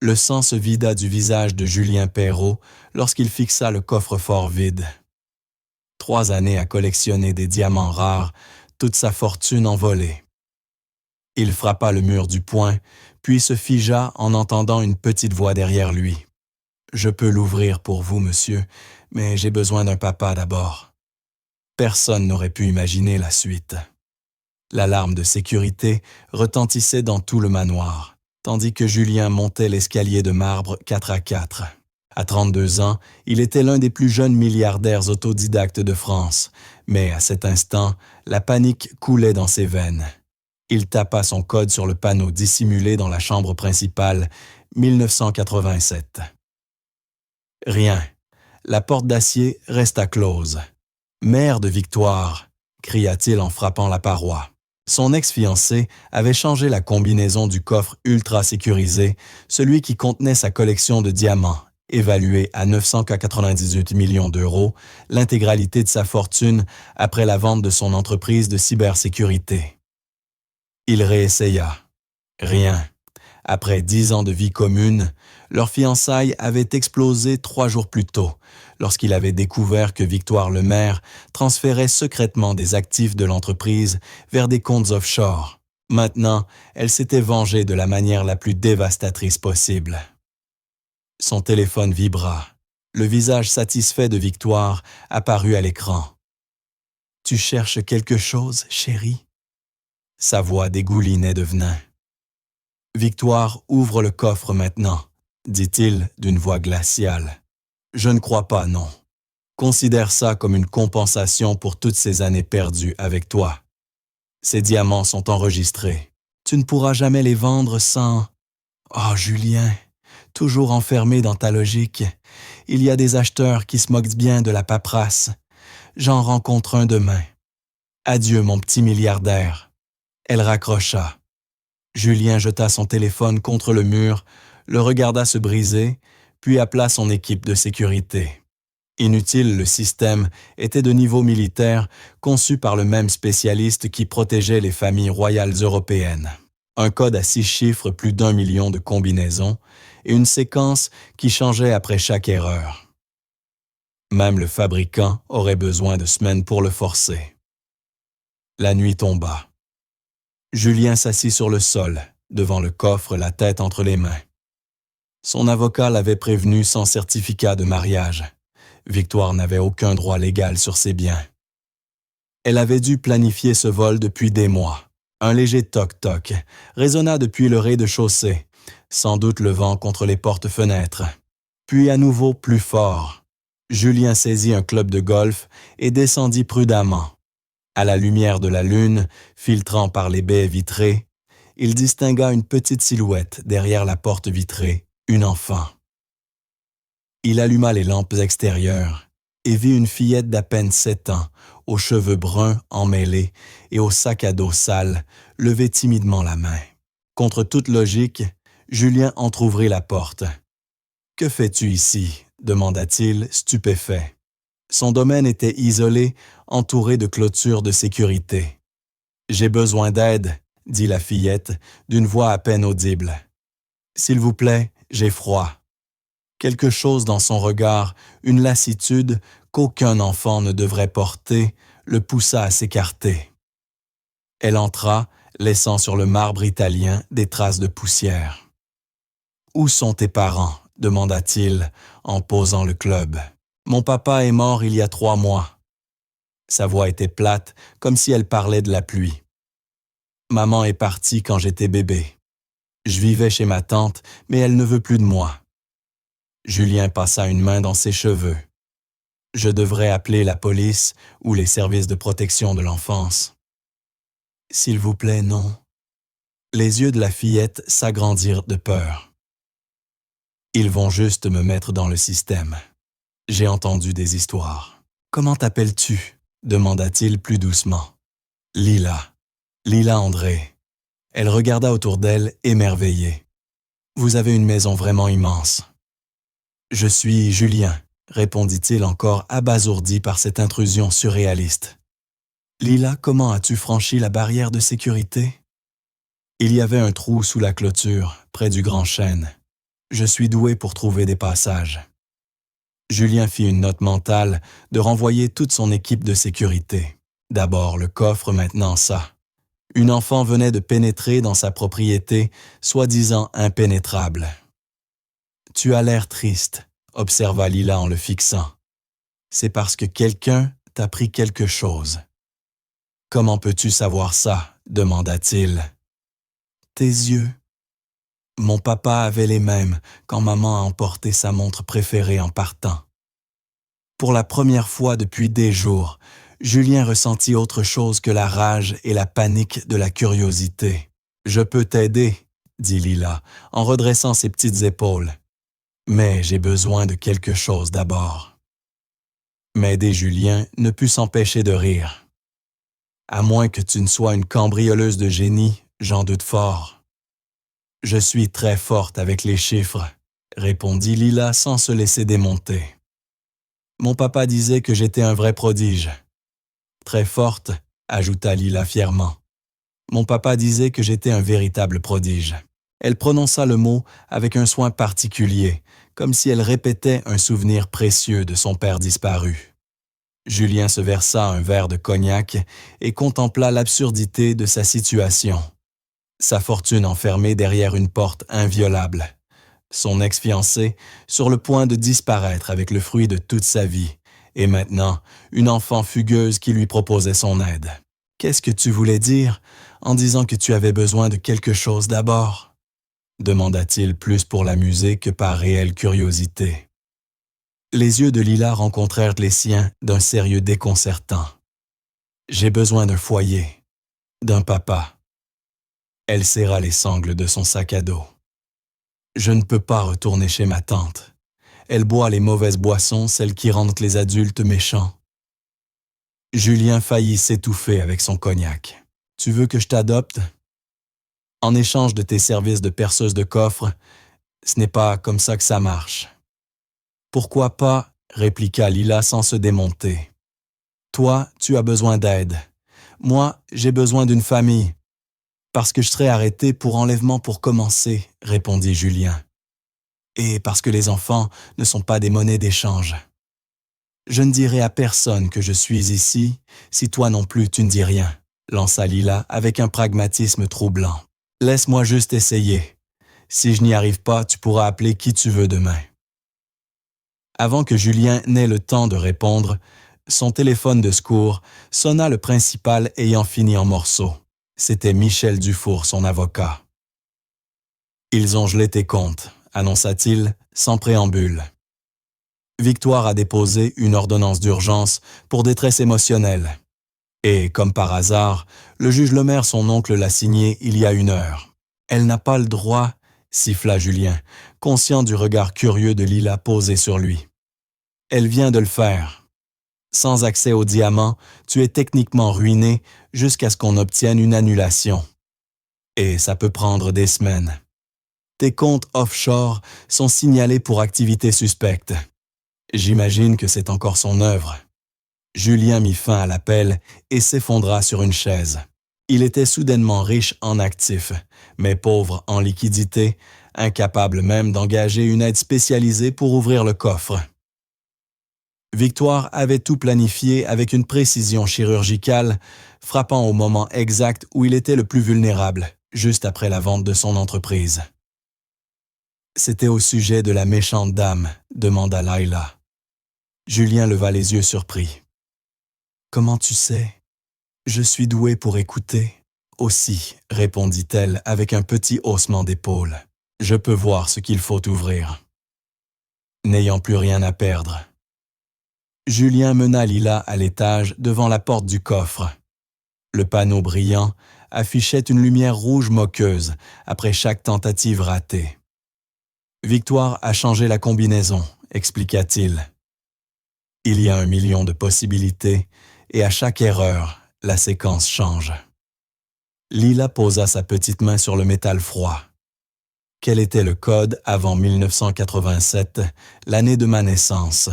Le sang se vida du visage de Julien Perrault lorsqu'il fixa le coffre-fort vide. 3 années à collectionner des diamants rares, toute sa fortune envolée. Il frappa le mur du poing, puis se figea en entendant une petite voix derrière lui. « Je peux l'ouvrir pour vous, monsieur, mais j'ai besoin d'un papa d'abord. » Personne n'aurait pu imaginer la suite. L'alarme de sécurité retentissait dans tout le manoir, tandis que Julien montait l'escalier de marbre 4 à 4. À 32 ans, il était l'un des plus jeunes milliardaires autodidactes de France, mais à cet instant, la panique coulait dans ses veines. Il tapa son code sur le panneau dissimulé dans la chambre principale, 1987. Rien. La porte d'acier resta close. « Mère de Victoire !» cria-t-il en frappant la paroi. Son ex-fiancée avait changé la combinaison du coffre ultra sécurisé, celui qui contenait sa collection de diamants, évaluée à 998 millions d'euros, l'intégralité de sa fortune après la vente de son entreprise de cybersécurité. Il réessaya. Rien. Après 10 ans de vie commune, leur fiançailles avait explosé 3 jours plus tôt, lorsqu'il avait découvert que Victoire Lemaire transférait secrètement des actifs de l'entreprise vers des comptes offshore. Maintenant, elle s'était vengée de la manière la plus dévastatrice possible. Son téléphone vibra. Le visage satisfait de Victoire apparut à l'écran. « Tu cherches quelque chose, chérie ?» Sa voix dégoulinait de venin. « Victoire ouvre le coffre maintenant, » dit-il d'une voix glaciale. « Je ne crois pas, non. Considère ça comme une compensation pour toutes ces années perdues avec toi. Ces diamants sont enregistrés. Tu ne pourras jamais les vendre sans... Oh, Julien, toujours enfermé dans ta logique. Il y a des acheteurs qui se moquent bien de la paperasse. J'en rencontre un demain. Adieu, mon petit milliardaire. » Elle raccrocha. Julien jeta son téléphone contre le mur, le regarda se briser, puis appela son équipe de sécurité. Inutile, le système était de niveau militaire, conçu par le même spécialiste qui protégeait les familles royales européennes. Un code à 6 chiffres, plus d'1 million de combinaisons, et une séquence qui changeait après chaque erreur. Même le fabricant aurait besoin de semaines pour le forcer. La nuit tomba. Julien s'assit sur le sol, devant le coffre, la tête entre les mains. Son avocat l'avait prévenu sans certificat de mariage. Victoire n'avait aucun droit légal sur ses biens. Elle avait dû planifier ce vol depuis des mois. Un léger toc-toc résonna depuis le rez-de-chaussée, sans doute le vent contre les portes-fenêtres. Puis à nouveau plus fort. Julien saisit un club de golf et descendit prudemment. À la lumière de la lune, filtrant par les baies vitrées, il distingua une petite silhouette derrière la porte vitrée, une enfant. Il alluma les lampes extérieures et vit une fillette d'à peine 7 ans, aux cheveux bruns emmêlés et au sac à dos sale, lever timidement la main. Contre toute logique, Julien entr'ouvrit la porte. « Que fais-tu ici ?» demanda-t-il, stupéfait. Son domaine était isolé, entouré de clôtures de sécurité. « J'ai besoin d'aide, » dit la fillette, d'une voix à peine audible. « S'il vous plaît, j'ai froid. » Quelque chose dans son regard, une lassitude qu'aucun enfant ne devrait porter, le poussa à s'écarter. Elle entra, laissant sur le marbre italien des traces de poussière. « Où sont tes parents ?» demanda-t-il en posant le club. « Mon papa est mort il y a 3 mois. » Sa voix était plate, comme si elle parlait de la pluie. « Maman est partie quand j'étais bébé. Je vivais chez ma tante, mais elle ne veut plus de moi. » Julien passa une main dans ses cheveux. « Je devrais appeler la police ou les services de protection de l'enfance. »« S'il vous plaît, non. » Les yeux de la fillette s'agrandirent de peur. « Ils vont juste me mettre dans le système. J'ai entendu des histoires. »« Comment t'appelles-tu » demanda-t-il plus doucement. « Lila. Lila André. » Elle regarda autour d'elle, émerveillée. « Vous avez une maison vraiment immense. »« Je suis Julien, » répondit-il encore abasourdi par cette intrusion surréaliste. « Lila, comment as-tu franchi la barrière de sécurité ?» Il y avait un trou sous la clôture, près du grand chêne. Je suis doué pour trouver des passages. Julien fit une note mentale de renvoyer toute son équipe de sécurité. D'abord le coffre, maintenant ça. Une enfant venait de pénétrer dans sa propriété, soi-disant impénétrable. « Tu as l'air triste », observa Lila en le fixant. « C'est parce que quelqu'un t'a pris quelque chose. »« Comment peux-tu savoir ça ?» demanda-t-il. « Tes yeux. Mon papa avait les mêmes quand maman a emporté sa montre préférée en partant. » Pour la première fois depuis des jours, Julien ressentit autre chose que la rage et la panique de la curiosité. « Je peux t'aider, » dit Lila, en redressant ses petites épaules. « Mais j'ai besoin de quelque chose d'abord. » M'aider Julien ne put s'empêcher de rire. « À moins que tu ne sois une cambrioleuse de génie, j'en doute fort. »« Je suis très forte avec les chiffres, » répondit Lila sans se laisser démonter. « Mon papa disait que j'étais un vrai prodige. »« Très forte, » ajouta Lila fièrement. « Mon papa disait que j'étais un véritable prodige. » Elle prononça le mot avec un soin particulier, comme si elle répétait un souvenir précieux de son père disparu. Julien se versa un verre de cognac et contempla l'absurdité de sa situation. Sa fortune enfermée derrière une porte inviolable. Son ex-fiancé sur le point de disparaître avec le fruit de toute sa vie, et maintenant une enfant fugueuse qui lui proposait son aide. « Qu'est-ce que tu voulais dire en disant que tu avais besoin de quelque chose d'abord ?» demanda-t-il plus pour l'amuser que par réelle curiosité. Les yeux de Lila rencontrèrent les siens d'un sérieux déconcertant. « J'ai besoin d'un foyer, d'un papa. » Elle serra les sangles de son sac à dos. « Je ne peux pas retourner chez ma tante. Elle boit les mauvaises boissons, celles qui rendent les adultes méchants. » Julien faillit s'étouffer avec son cognac. « Tu veux que je t'adopte? En échange de tes services de perceuse de coffre, ce n'est pas comme ça que ça marche. »« Pourquoi pas ?» répliqua Lila sans se démonter. « Toi, tu as besoin d'aide. Moi, j'ai besoin d'une famille. »« Parce que je serai arrêté pour enlèvement pour commencer, » répondit Julien. « Et parce que les enfants ne sont pas des monnaies d'échange. Je ne dirai à personne que je suis ici, si toi non plus tu ne dis rien, » lança Lila avec un pragmatisme troublant. « Laisse-moi juste essayer. Si je n'y arrive pas, tu pourras appeler qui tu veux demain. » Avant que Julien n'ait le temps de répondre, son téléphone de secours sonna, le principal ayant fini en morceaux. C'était Michel Dufour, son avocat. « Ils ont gelé tes comptes, » annonça-t-il, sans préambule. « Victoire a déposé une ordonnance d'urgence pour détresse émotionnelle. Et, comme par hasard, le juge Lemaire, son oncle, l'a signée il y a 1 heure. Elle n'a pas le droit, » siffla Julien, conscient du regard curieux de Lila posé sur lui. « Elle vient de le faire. Sans accès aux diamants, tu es techniquement ruiné jusqu'à ce qu'on obtienne une annulation. Et ça peut prendre des semaines. Tes comptes offshore sont signalés pour activité suspecte. J'imagine que c'est encore son œuvre. » Julien mit fin à l'appel et s'effondra sur une chaise. Il était soudainement riche en actifs, mais pauvre en liquidités, incapable même d'engager une aide spécialisée pour ouvrir le coffre. Victoire avait tout planifié avec une précision chirurgicale, frappant au moment exact où il était le plus vulnérable, juste après la vente de son entreprise. « C'était au sujet de la méchante dame » demanda Laila. Julien leva les yeux surpris. « Comment tu sais? Je suis doué pour écouter. »« Aussi, » répondit-elle avec un petit haussement d'épaules. « Je peux voir ce qu'il faut ouvrir. » N'ayant plus rien à perdre. Julien mena Lila à l'étage devant la porte du coffre. Le panneau brillant affichait une lumière rouge moqueuse après chaque tentative ratée. « Victoire a changé la combinaison » expliqua-t-il. « Il y a 1 million de possibilités et à chaque erreur, la séquence change. » Lila posa sa petite main sur le métal froid. Quel était le code avant 1987, l'année de ma naissance,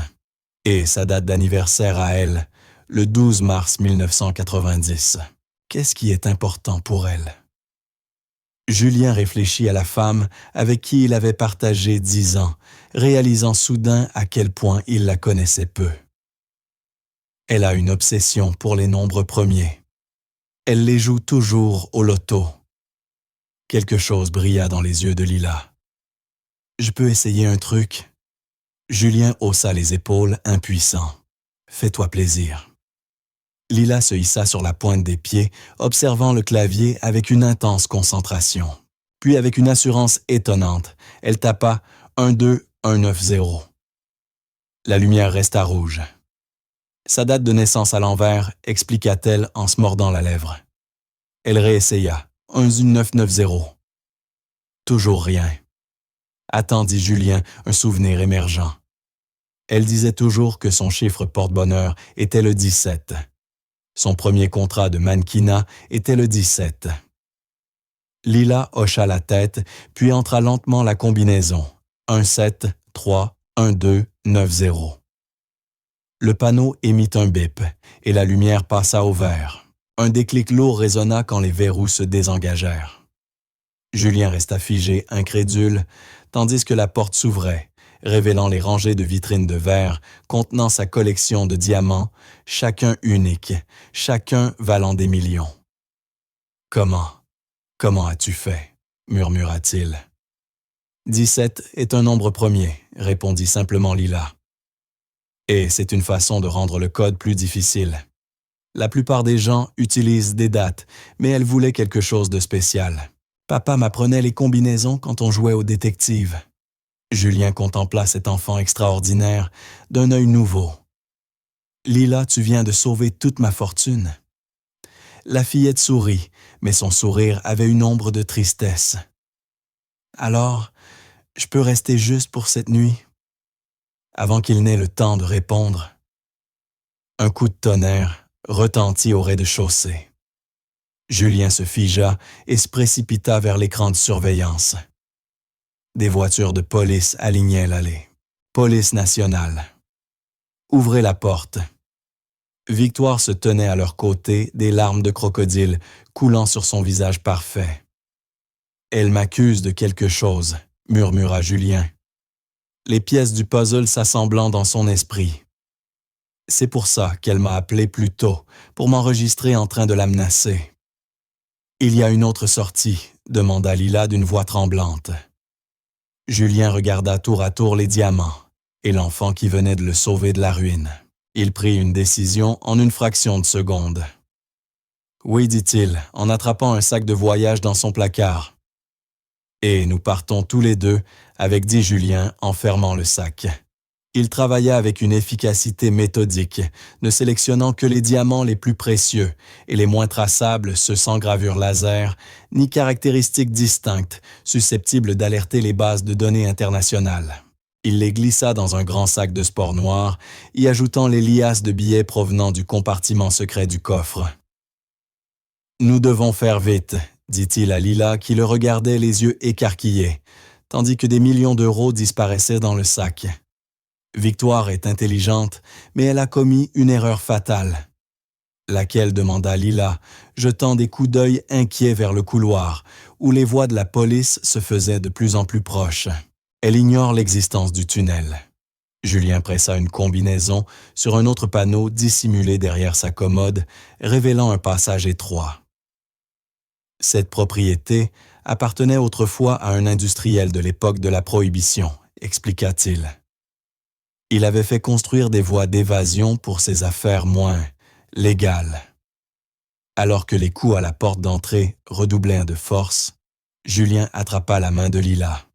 et sa date d'anniversaire à elle, le 12 mars 1990. Qu'est-ce qui est important pour elle? Julien réfléchit à la femme avec qui il avait partagé 10 ans, réalisant soudain à quel point il la connaissait peu. Elle a une obsession pour les nombres premiers. Elle les joue toujours au loto. Quelque chose brilla dans les yeux de Lila. « Je peux essayer un truc ?» Julien haussa les épaules, impuissant. « Fais-toi plaisir. » Lila se hissa sur la pointe des pieds, observant le clavier avec une intense concentration. Puis, avec une assurance étonnante, elle tapa 12190. La lumière resta rouge. Sa date de naissance à l'envers, expliqua-t-elle en se mordant la lèvre. Elle réessaya. 11990. Toujours rien. Attendit Julien, un souvenir émergent. Elle disait toujours que son chiffre porte-bonheur était le 17. Son premier contrat de mannequinat était le 17. Lila hocha la tête, puis entra lentement la combinaison. 17-3-12-90. Le panneau émit un bip, et la lumière passa au vert. Un déclic lourd résonna quand les verrous se désengagèrent. Julien resta figé, incrédule, tandis que la porte s'ouvrait, révélant les rangées de vitrines de verre contenant sa collection de diamants, chacun unique, chacun valant des millions. « Comment as-tu fait ?» murmura-t-il. « 17 est un nombre premier, » répondit simplement Lila. Et c'est une façon de rendre le code plus difficile. La plupart des gens utilisent des dates, mais elle voulait quelque chose de spécial. Papa m'apprenait les combinaisons quand on jouait au détective. Julien contempla cet enfant extraordinaire d'un œil nouveau. « Lila, tu viens de sauver toute ma fortune. » La fillette sourit, mais son sourire avait une ombre de tristesse. « Alors, je peux rester juste pour cette nuit ?» Avant qu'il n'ait le temps de répondre, un coup de tonnerre retentit au rez-de-chaussée. Julien se figea et se précipita vers l'écran de surveillance. Des voitures de police alignaient l'allée. Police nationale. Ouvrez la porte. Victoire se tenait à leur côté, des larmes de crocodile coulant sur son visage parfait. « Elle m'accuse de quelque chose », murmura Julien. Les pièces du puzzle s'assemblant dans son esprit. C'est pour ça qu'elle m'a appelé plus tôt, pour m'enregistrer en train de la menacer. « Il y a une autre sortie », demanda Lila d'une voix tremblante. Julien regarda tour à tour les diamants et l'enfant qui venait de le sauver de la ruine. Il prit une décision en une fraction de seconde. « Oui, dit-il, en attrapant un sac de voyage dans son placard. » Et nous partons tous les deux, avec dit Julien en fermant le sac. Il travailla avec une efficacité méthodique, ne sélectionnant que les diamants les plus précieux et les moins traçables, ceux sans gravure laser, ni caractéristiques distinctes, susceptibles d'alerter les bases de données internationales. Il les glissa dans un grand sac de sport noir, y ajoutant les liasses de billets provenant du compartiment secret du coffre. « Nous devons faire vite », dit-il à Lila qui le regardait les yeux écarquillés, tandis que des millions d'euros disparaissaient dans le sac. Victoire est intelligente, mais elle a commis une erreur fatale. Laquelle, demanda Lila, jetant des coups d'œil inquiets vers le couloir, où les voix de la police se faisaient de plus en plus proches. Elle ignore l'existence du tunnel. Julien pressa une combinaison sur un autre panneau dissimulé derrière sa commode, révélant un passage étroit. Cette propriété appartenait autrefois à un industriel de l'époque de la Prohibition, expliqua-t-il. Il avait fait construire des voies d'évasion pour ses affaires moins légales. Alors que les coups à la porte d'entrée redoublèrent de force, Julien attrapa la main de Lila.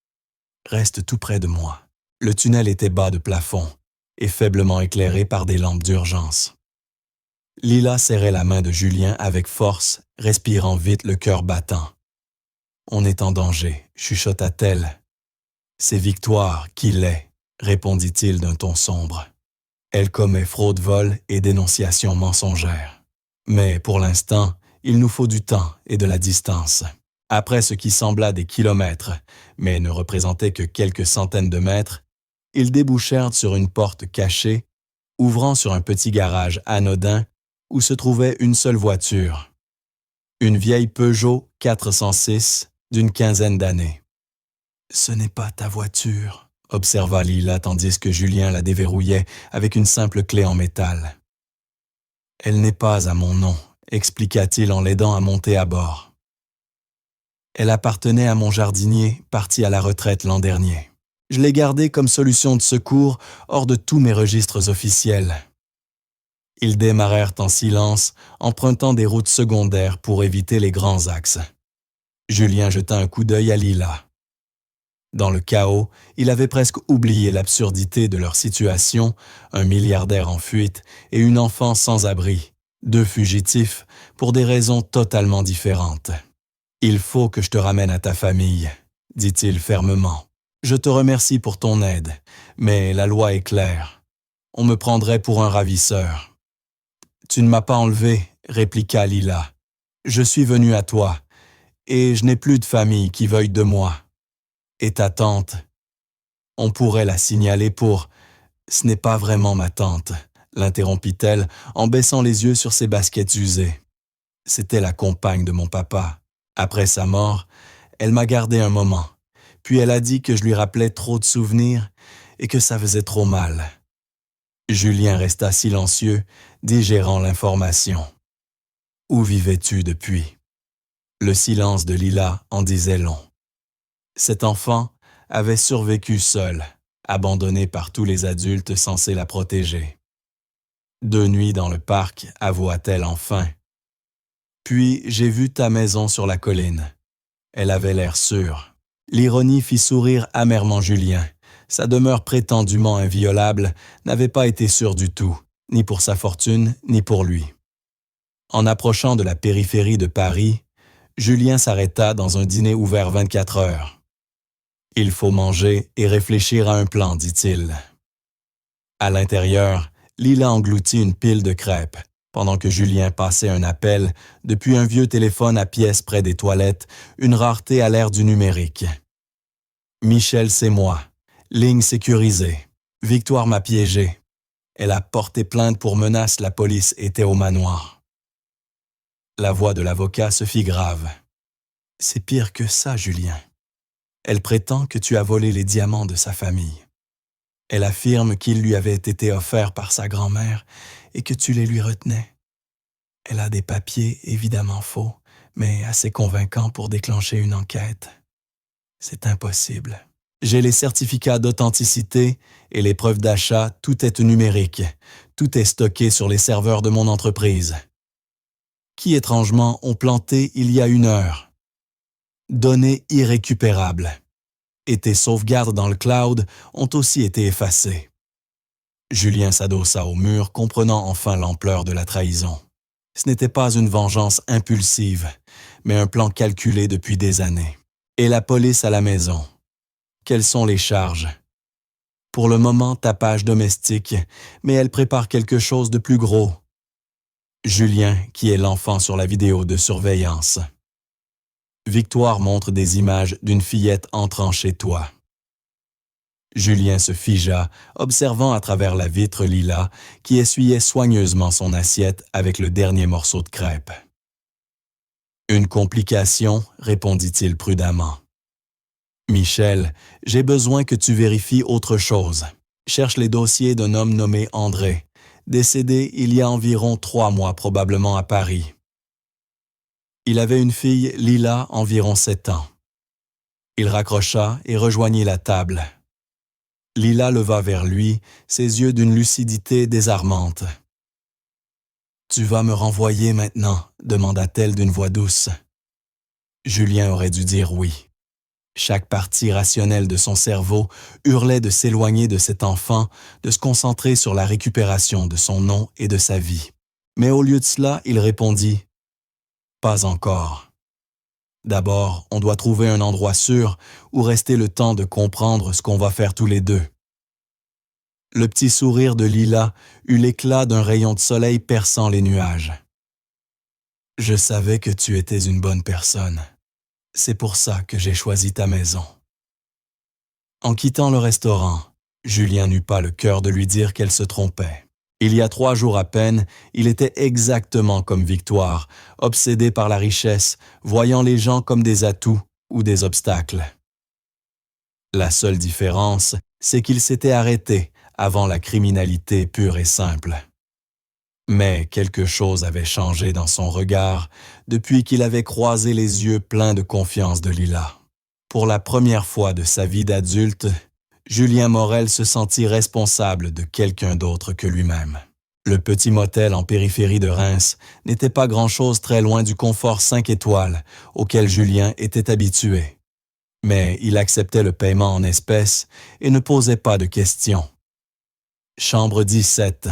« Reste tout près de moi. » Le tunnel était bas de plafond et faiblement éclairé par des lampes d'urgence. Lila serrait la main de Julien avec force, respirant vite le cœur battant. « On est en danger », chuchota-t-elle. « C'est Victoire qui l'est, » répondit-il d'un ton sombre. « Elle commet fraude-vol et dénonciation mensongère. Mais pour l'instant, il nous faut du temps et de la distance. » Après ce qui sembla des kilomètres, mais ne représentait que quelques centaines de mètres, ils débouchèrent sur une porte cachée, ouvrant sur un petit garage anodin où se trouvait une seule voiture. Une vieille Peugeot 406 d'une quinzaine d'années. « Ce n'est pas ta voiture », observa Lila tandis que Julien la déverrouillait avec une simple clé en métal. « Elle n'est pas à mon nom », expliqua-t-il en l'aidant à monter à bord. « Elle appartenait à mon jardinier, parti à la retraite l'an dernier. Je l'ai gardée comme solution de secours hors de tous mes registres officiels. » Ils démarrèrent en silence, empruntant des routes secondaires pour éviter les grands axes. Julien jeta un coup d'œil à Lila. Dans le chaos, il avait presque oublié l'absurdité de leur situation, un milliardaire en fuite et une enfant sans abri, deux fugitifs pour des raisons totalement différentes. « Il faut que je te ramène à ta famille », dit-il fermement. « Je te remercie pour ton aide, mais la loi est claire. On me prendrait pour un ravisseur. »« Tu ne m'as pas enlevé, » répliqua Lila. « Je suis venu à toi, et je n'ai plus de famille qui veuille de moi. Et ta tante, on pourrait la signaler pour... » « Ce n'est pas vraiment ma tante, » l'interrompit-elle en baissant les yeux sur ses baskets usées. « C'était la compagne de mon papa. Après sa mort, elle m'a gardé un moment, puis elle a dit que je lui rappelais trop de souvenirs et que ça faisait trop mal. » Julien resta silencieux, digérant l'information. « Où vivais-tu depuis ?» Le silence de Lila en disait long. Cet enfant avait survécu seul, abandonnée par tous les adultes censés la protéger. « 2 nuits dans le parc, avoua-t-elle enfin. Puis j'ai vu ta maison sur la colline. » Elle avait l'air sûre. L'ironie fit sourire amèrement Julien. Sa demeure prétendument inviolable n'avait pas été sûre du tout, ni pour sa fortune, ni pour lui. En approchant de la périphérie de Paris, Julien s'arrêta dans un dîner ouvert 24 heures. « Il faut manger et réfléchir à un plan, dit-il. » À l'intérieur, Lila engloutit une pile de crêpes, pendant que Julien passait un appel depuis un vieux téléphone à pièces près des toilettes, une rareté à l'ère du numérique. « Michel, c'est moi. Ligne sécurisée. Victoire m'a piégé. Elle a porté plainte pour menace, la police était au manoir. » La voix de l'avocat se fit grave. « C'est pire que ça, Julien. Elle prétend que tu as volé les diamants de sa famille. Elle affirme qu'ils lui avaient été offerts par sa grand-mère et que tu les lui retenais. Elle a des papiers évidemment faux, mais assez convaincants pour déclencher une enquête. C'est impossible. J'ai les certificats d'authenticité et les preuves d'achat, tout est numérique. Tout est stocké sur les serveurs de mon entreprise. Qui étrangement ont planté il y a 1 heure. Données irrécupérables. Et tes sauvegardes dans le cloud ont aussi été effacées. » Julien s'adossa au mur, comprenant enfin l'ampleur de la trahison. Ce n'était pas une vengeance impulsive, mais un plan calculé depuis des années. Et la police à la maison. Quelles sont les charges? Pour le moment, tapage domestique, mais elle prépare quelque chose de plus gros. Julien, qui est l'enfant sur la vidéo de surveillance. Victoire montre des images d'une fillette entrant chez toi. Julien se figea, observant à travers la vitre Lila qui essuyait soigneusement son assiette avec le dernier morceau de crêpe. « Une complication, répondit-il prudemment. « Michel, j'ai besoin que tu vérifies autre chose. Cherche les dossiers d'un homme nommé André, décédé il y a environ 3 mois probablement à Paris. Il avait une fille, Lila, environ 7 ans. Il raccrocha et rejoignit la table. Lila leva vers lui, ses yeux d'une lucidité désarmante. « Tu vas me renvoyer maintenant ?» demanda-t-elle d'une voix douce. Julien aurait dû dire oui. Chaque partie rationnelle de son cerveau hurlait de s'éloigner de cet enfant, de se concentrer sur la récupération de son nom et de sa vie. Mais au lieu de cela, il répondit « Pas encore. D'abord, on doit trouver un endroit sûr où rester le temps de comprendre ce qu'on va faire tous les deux. » Le petit sourire de Lila eut l'éclat d'un rayon de soleil perçant les nuages. « Je savais que tu étais une bonne personne. C'est pour ça que j'ai choisi ta maison. » En quittant le restaurant, Julien n'eut pas le cœur de lui dire qu'elle se trompait. Il y a 3 jours à peine, il était exactement comme Victoire, obsédé par la richesse, voyant les gens comme des atouts ou des obstacles. La seule différence, c'est qu'il s'était arrêté avant la criminalité pure et simple. Mais quelque chose avait changé dans son regard depuis qu'il avait croisé les yeux pleins de confiance de Lila. Pour la première fois de sa vie d'adulte, Julien Morel se sentit responsable de quelqu'un d'autre que lui-même. Le petit motel en périphérie de Reims n'était pas grand-chose très loin du confort 5 étoiles auquel Julien était habitué. Mais il acceptait le paiement en espèces et ne posait pas de questions. Chambre 17.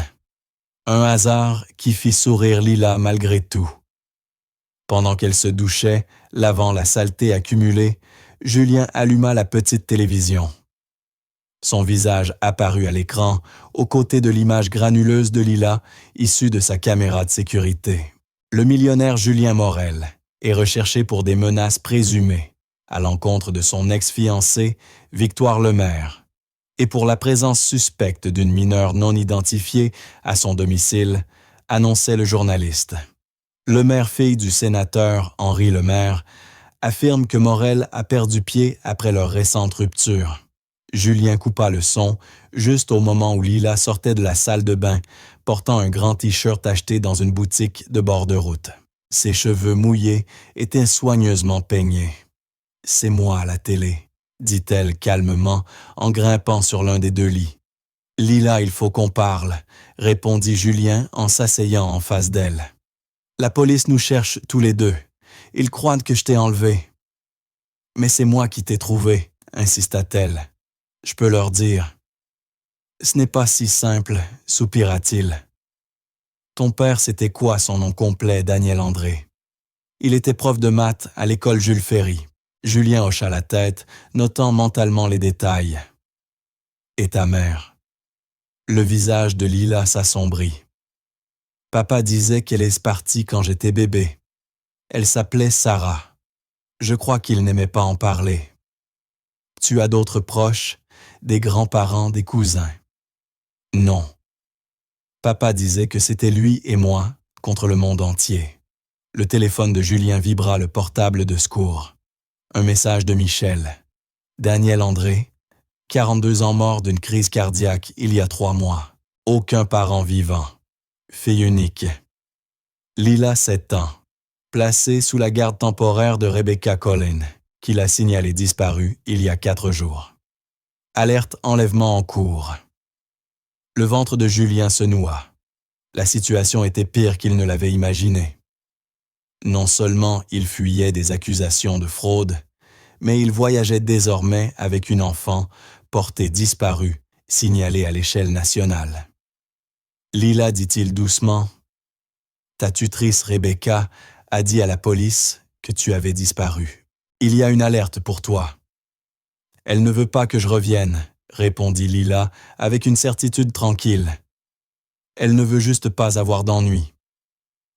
Un hasard qui fit sourire Lila malgré tout. Pendant qu'elle se douchait, lavant la saleté accumulée, Julien alluma la petite télévision. Son visage apparut à l'écran, aux côtés de l'image granuleuse de Lila, issue de sa caméra de sécurité. Le millionnaire Julien Morel est recherché pour des menaces présumées à l'encontre de son ex-fiancée, Victoire Lemaire, et pour la présence suspecte d'une mineure non identifiée à son domicile, annonçait le journaliste. Lemaire, fille du sénateur Henri Lemaire, affirme que Morel a perdu pied après leur récente rupture. Julien coupa le son juste au moment où Lila sortait de la salle de bain, portant un grand t-shirt acheté dans une boutique de bord de route. Ses cheveux mouillés étaient soigneusement peignés. « C'est moi à la télé », dit-elle calmement en grimpant sur l'un des 2 lits. « Lila, il faut qu'on parle », répondit Julien en s'asseyant en face d'elle. « La police nous cherche tous les 2. Ils croient que je t'ai enlevé. »« Mais c'est moi qui t'ai trouvé », insista-t-elle. « Je peux leur dire. »« Ce n'est pas si simple, soupira-t-il. »« Ton père, c'était quoi son nom complet, Daniel André? » »« Il était prof de maths à l'école Jules Ferry. » Julien hocha la tête, notant mentalement les détails. « Et ta mère ?» Le visage de Lila s'assombrit. « Papa disait qu'elle est partie quand j'étais bébé. Elle s'appelait Sarah. Je crois qu'il n'aimait pas en parler. Tu as d'autres proches, des grands-parents, des cousins? » « Non. Papa disait que c'était lui et moi contre le monde entier. » Le téléphone de Julien vibra, le portable de secours. Un message de Michel. « Daniel André, 42 ans, mort d'une crise cardiaque il y a 3 mois. Aucun parent vivant. Fille unique. Lila, 7 ans. Placée sous la garde temporaire de Rebecca Collin, qui l'a signalée disparue il y a 4 jours. Alerte enlèvement en cours. » Le ventre de Julien se noua. La situation était pire qu'il ne l'avait imaginé. Non seulement il fuyait des accusations de fraude, mais il voyageait désormais avec une enfant portée disparue, signalée à l'échelle nationale. « Lila, dit-il doucement, ta tutrice Rebecca a dit à la police que tu avais disparu. Il y a une alerte pour toi. »« Elle ne veut pas que je revienne, » répondit Lila avec une certitude tranquille. « Elle ne veut juste pas avoir d'ennui. »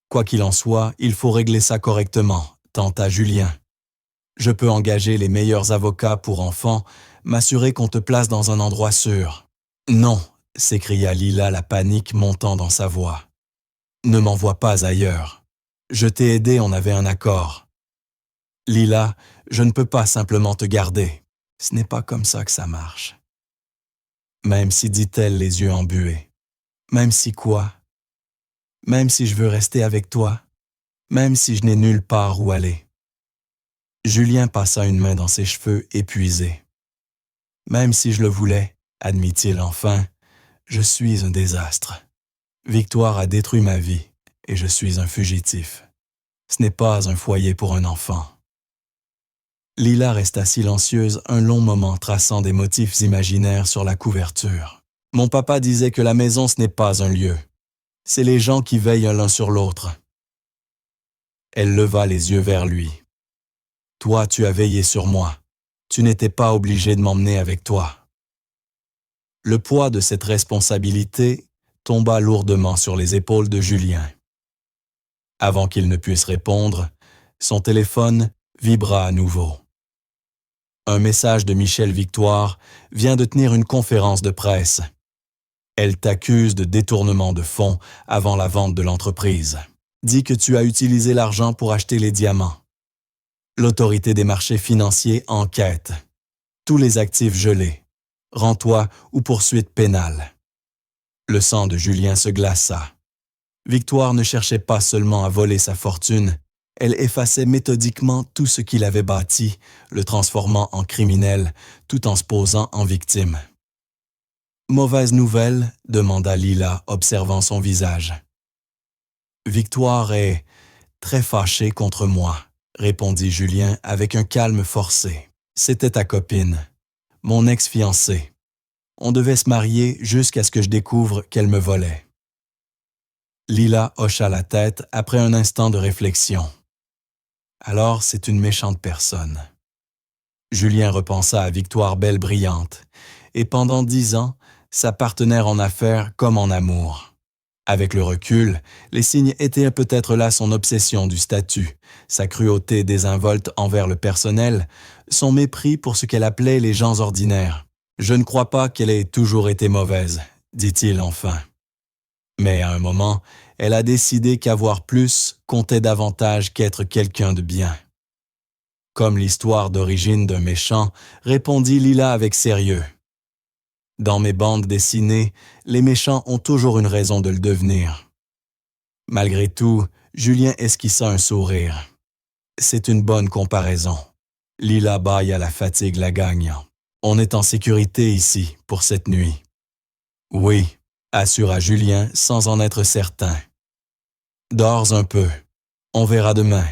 « Quoi qu'il en soit, il faut régler ça correctement, » tenta Julien. « Je peux engager les meilleurs avocats pour enfants, m'assurer qu'on te place dans un endroit sûr. »« Non » s'écria Lila, la panique montant dans sa voix. « Ne m'envoie pas ailleurs. Je t'ai aidé, on avait un accord. »« Lila, je ne peux pas simplement te garder. Ce n'est pas comme ça que ça marche. » Même si, dit-elle, les yeux embués. Même si quoi? Même si je veux rester avec toi, même si je n'ai nulle part où aller. Julien passa une main dans ses cheveux épuisés. Même si je le voulais, admit-il enfin, je suis un désastre. Victoire a détruit ma vie et je suis un fugitif. Ce n'est pas un foyer pour un enfant. Lila resta silencieuse un long moment, traçant des motifs imaginaires sur la couverture. Mon papa disait que la maison, ce n'est pas un lieu. C'est les gens qui veillent l'un sur l'autre. Elle leva les yeux vers lui. Toi, tu as veillé sur moi. Tu n'étais pas obligé de m'emmener avec toi. Le poids de cette responsabilité tomba lourdement sur les épaules de Julien. Avant qu'il ne puisse répondre, son téléphone vibra à nouveau. Un message de Michel Victoire vient de tenir une conférence de presse. Elle t'accuse de détournement de fonds avant la vente de l'entreprise. Dit que tu as utilisé l'argent pour acheter les diamants. L'autorité des marchés financiers enquête. Tous les actifs gelés. Rends-toi ou poursuite pénale. Le sang de Julien se glaça. Victoire ne cherchait pas seulement à voler sa fortune, elle effaçait méthodiquement tout ce qu'il avait bâti, le transformant en criminel, tout en se posant en victime. « Mauvaise nouvelle ?» demanda Lila, observant son visage. « Victoire est très fâchée contre moi, » répondit Julien avec un calme forcé. « C'était ta copine, mon ex-fiancée. On devait se marier jusqu'à ce que je découvre qu'elle me volait. » Lila hocha la tête après un instant de réflexion. « Alors c'est une méchante personne. » Julien repensa à Victoire belle brillante, et pendant 10 ans, sa partenaire en affaires comme en amour. Avec le recul, les signes étaient peut-être là son obsession du statut, sa cruauté désinvolte envers le personnel, son mépris pour ce qu'elle appelait les gens ordinaires. « Je ne crois pas qu'elle ait toujours été mauvaise, » dit-il enfin. Mais à un moment, elle a décidé qu'avoir plus comptait davantage qu'être quelqu'un de bien. Comme l'histoire d'origine d'un méchant, répondit Lila avec sérieux. Dans mes bandes dessinées, les méchants ont toujours une raison de le devenir. Malgré tout, Julien esquissa un sourire. C'est une bonne comparaison. Lila bâille à la fatigue la gagne. On est en sécurité ici pour cette nuit. Oui, assura Julien sans en être certain. Dors un peu. On verra demain.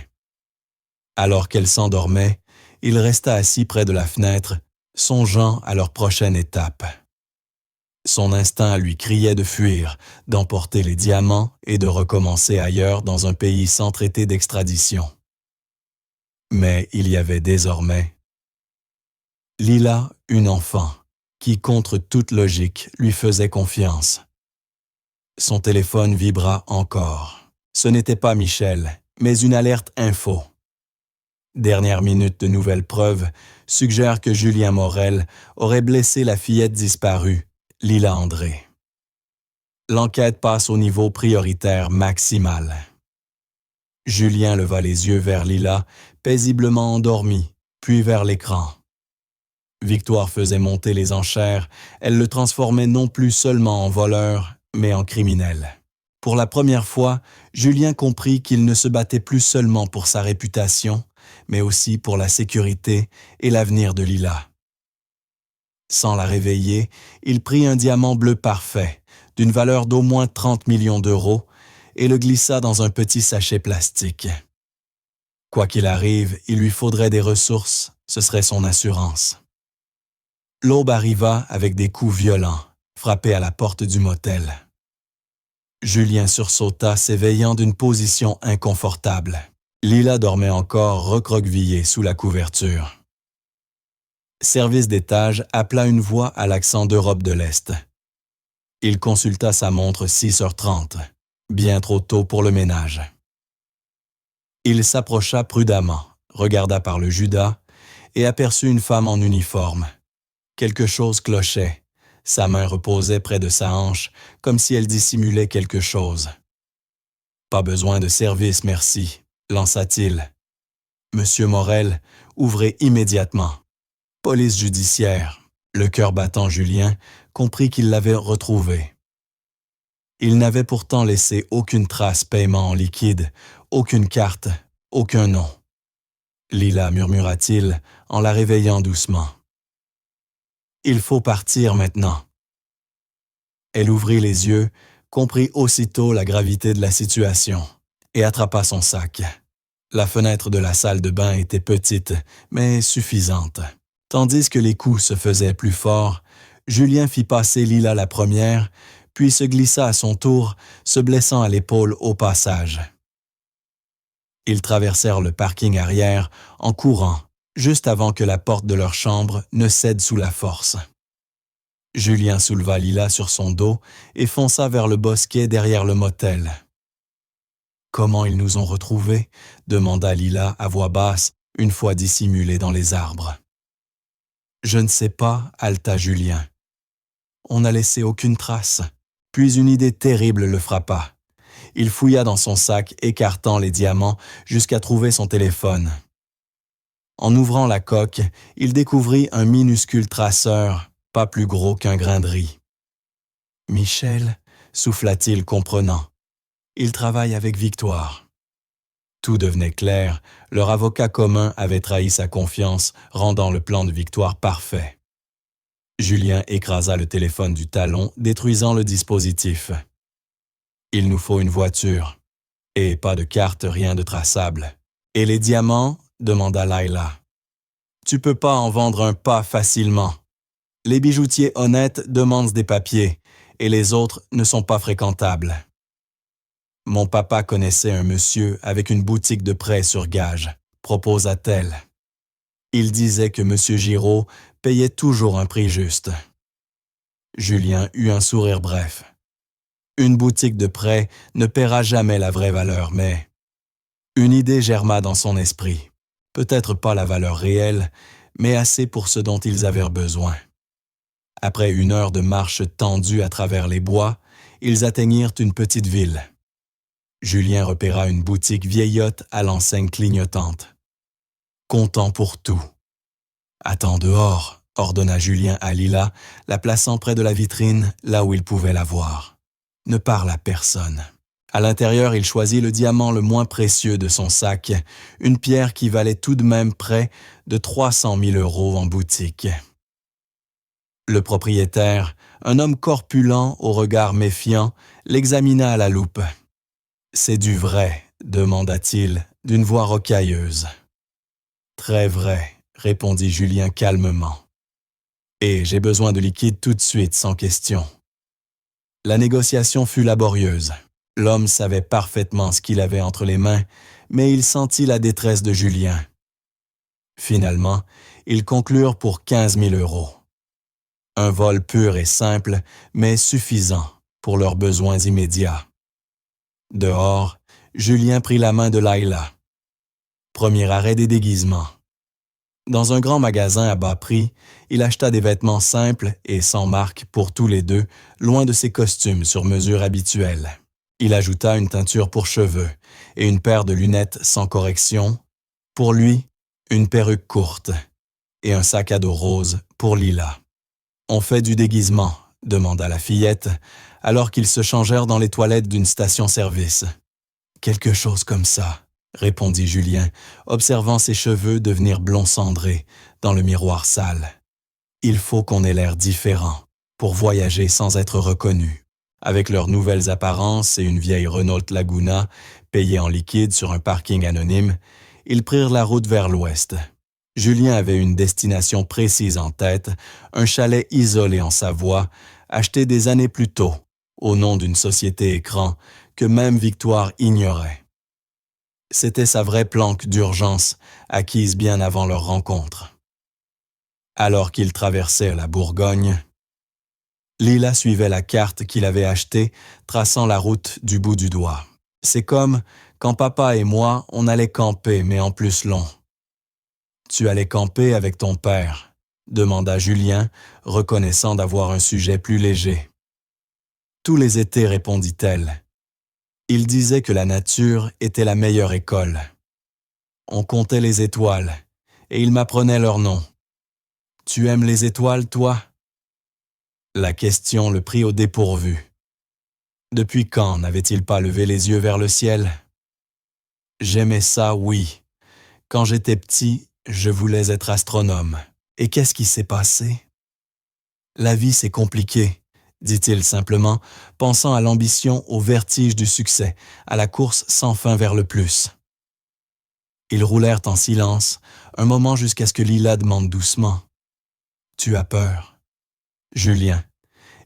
Alors qu'elle s'endormait, il resta assis près de la fenêtre, songeant à leur prochaine étape. Son instinct lui criait de fuir, d'emporter les diamants et de recommencer ailleurs dans un pays sans traité d'extradition. Mais il y avait désormais Lila, une enfant, qui, contre toute logique, lui faisait confiance. Son téléphone vibra encore. Ce n'était pas Michel, mais une alerte info. Dernière minute de nouvelles preuves suggère que Julien Morel aurait blessé la fillette disparue, Lila André. L'enquête passe au niveau prioritaire maximal. Julien leva les yeux vers Lila, paisiblement endormie, puis vers l'écran. Victoire faisait monter les enchères, elle le transformait non plus seulement en voleur, mais en criminel. Pour la première fois, Julien comprit qu'il ne se battait plus seulement pour sa réputation, mais aussi pour la sécurité et l'avenir de Lila. Sans la réveiller, il prit un diamant bleu parfait, d'une valeur d'au moins 30 millions d'euros, et le glissa dans un petit sachet plastique. Quoi qu'il arrive, il lui faudrait des ressources, ce serait son assurance. L'aube arriva avec des coups violents, frappés à la porte du motel. Julien sursauta, s'éveillant d'une position inconfortable. Lila dormait encore recroquevillée sous la couverture. Service d'étage appela une voix à l'accent d'Europe de l'Est. Il consulta sa montre 6h30, bien trop tôt pour le ménage. Il s'approcha prudemment, regarda par le judas et aperçut une femme en uniforme. Quelque chose clochait. Sa main reposait près de sa hanche, comme si elle dissimulait quelque chose. « Pas besoin de service, merci », lança-t-il. « Monsieur Morel, ouvrez immédiatement. » Police judiciaire. Le cœur battant Julien comprit qu'il l'avait retrouvé. Il n'avait pourtant laissé aucune trace paiement en liquide, aucune carte, aucun nom. « Lila », murmura-t-il en la réveillant doucement. Il faut partir maintenant. Elle ouvrit les yeux, comprit aussitôt la gravité de la situation et attrapa son sac. La fenêtre de la salle de bain était petite, mais suffisante. Tandis que les coups se faisaient plus forts, Julien fit passer Lila la première, puis se glissa à son tour, se blessant à l'épaule au passage. Ils traversèrent le parking arrière en courant, juste avant que la porte de leur chambre ne cède sous la force. Julien souleva Lila sur son dos et fonça vers le bosquet derrière le motel. « Comment ils nous ont retrouvés ?» demanda Lila à voix basse, une fois dissimulée dans les arbres. « Je ne sais pas, haleta Julien. On n'a laissé aucune trace. Puis une idée terrible le frappa. Il fouilla dans son sac, écartant les diamants jusqu'à trouver son téléphone. En ouvrant la coque, il découvrit un minuscule traceur, pas plus gros qu'un grain de riz. « Michel » souffla-t-il comprenant. « Il travaille avec Victoire. » Tout devenait clair, leur avocat commun avait trahi sa confiance, rendant le plan de Victoire parfait. Julien écrasa le téléphone du talon, détruisant le dispositif. « Il nous faut une voiture. » Et pas de carte, rien de traçable. « Et les diamants ?» demanda Laila. « Tu peux pas en vendre un pas facilement. Les bijoutiers honnêtes demandent des papiers, et les autres ne sont pas fréquentables. » Mon papa connaissait un monsieur avec une boutique de prêt sur gage, proposa-t-elle. Il disait que monsieur Giraud payait toujours un prix juste. Julien eut un sourire bref. Une boutique de prêt ne paiera jamais la vraie valeur, mais... Une idée germa dans son esprit. Peut-être pas la valeur réelle, mais assez pour ce dont ils avaient besoin. Après 1 heure de marche tendue à travers les bois, ils atteignirent une petite ville. Julien repéra une boutique vieillotte à l'enseigne clignotante. Comptant pour tout. « Attends dehors », ordonna Julien à Lila, la plaçant près de la vitrine, là où il pouvait la voir. « Ne parle à personne. » À l'intérieur, il choisit le diamant le moins précieux de son sac, une pierre qui valait tout de même près de 300 000 € en boutique. Le propriétaire, un homme corpulent au regard méfiant, l'examina à la loupe. « C'est du vrai ?» demanda-t-il, d'une voix rocailleuse. « Très vrai », répondit Julien calmement. « Et j'ai besoin de liquide tout de suite, sans question. » La négociation fut laborieuse. L'homme savait parfaitement ce qu'il avait entre les mains, mais il sentit la détresse de Julien. Finalement, ils conclurent pour 15 000 €. Un vol pur et simple, mais suffisant pour leurs besoins immédiats. Dehors, Julien prit la main de Laila. Premier arrêt des déguisements. Dans un grand magasin à bas prix, il acheta des vêtements simples et sans marque pour tous les deux, loin de ses costumes sur mesure habituels. Il ajouta une teinture pour cheveux et une paire de lunettes sans correction. Pour lui, une perruque courte et un sac à dos rose pour Lila. « On fait du déguisement ?» demanda la fillette, alors qu'ils se changèrent dans les toilettes d'une station-service. « Quelque chose comme ça », répondit Julien, observant ses cheveux devenir blond cendré dans le miroir sale. « Il faut qu'on ait l'air différent pour voyager sans être reconnu. » Avec leurs nouvelles apparences et une vieille Renault Laguna payée en liquide sur un parking anonyme, ils prirent la route vers l'ouest. Julien avait une destination précise en tête, un chalet isolé en Savoie, acheté des années plus tôt, au nom d'une société écran que même Victoire ignorait. C'était sa vraie planque d'urgence, acquise bien avant leur rencontre. Alors qu'ils traversaient la Bourgogne, Lila suivait la carte qu'il avait achetée, traçant la route du bout du doigt. C'est comme quand papa et moi, on allait camper, mais en plus long. « Tu allais camper avec ton père ?» demanda Julien, reconnaissant d'avoir un sujet plus léger. « Tous les étés, répondit-elle. Il disait que la nature était la meilleure école. On comptait les étoiles, et il m'apprenait leurs noms. Tu aimes les étoiles, toi ?» La question le prit au dépourvu. Depuis quand n'avait-il pas levé les yeux vers le ciel? « J'aimais ça, oui. Quand j'étais petit, je voulais être astronome. Et qu'est-ce qui s'est passé? » « La vie, c'est compliqué, » dit-il simplement, pensant à l'ambition, au vertige du succès, à la course sans fin vers le plus. Ils roulèrent en silence, un moment jusqu'à ce que Lila demande doucement. « Tu as peur? » Julien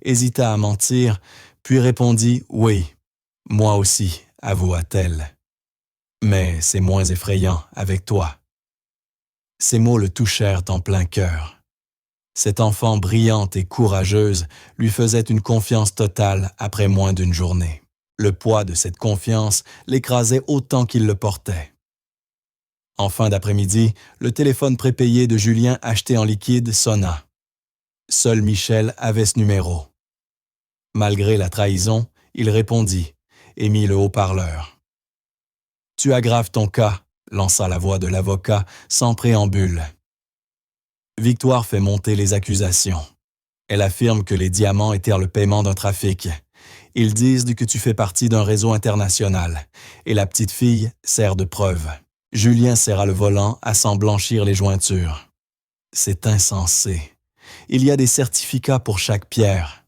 hésita à mentir, puis répondit « Oui, moi aussi », avoua-t-elle. « Mais c'est moins effrayant avec toi. » Ces mots le touchèrent en plein cœur. Cette enfant brillante et courageuse lui faisait une confiance totale après moins d'une journée. Le poids de cette confiance l'écrasait autant qu'il le portait. En fin d'après-midi, le téléphone prépayé de Julien acheté en liquide sonna. Seul Michel avait ce numéro. Malgré la trahison, il répondit et mit le haut-parleur. « Tu aggraves ton cas », lança la voix de l'avocat sans préambule. Victoire fait monter les accusations. Elle affirme que les diamants étaient le paiement d'un trafic. Ils disent que tu fais partie d'un réseau international et la petite fille sert de preuve. Julien serra le volant à s'en blanchir les jointures. C'est insensé. Il y a des certificats pour chaque pierre.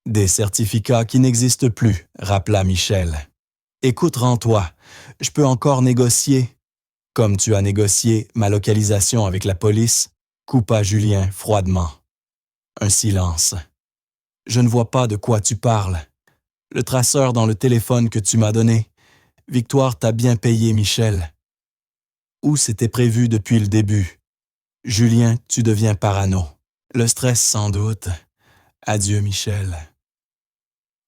Des certificats qui n'existent plus, rappela Michel. Écoute, rends-toi, je peux encore négocier. Comme tu as négocié ma localisation avec la police, coupa Julien froidement. Un silence. Je ne vois pas de quoi tu parles. Le traceur dans le téléphone que tu m'as donné. Victoire t'a bien payé, Michel. Ou c'était prévu depuis le début. Julien, tu deviens parano. Le stress sans doute. Adieu, Michel.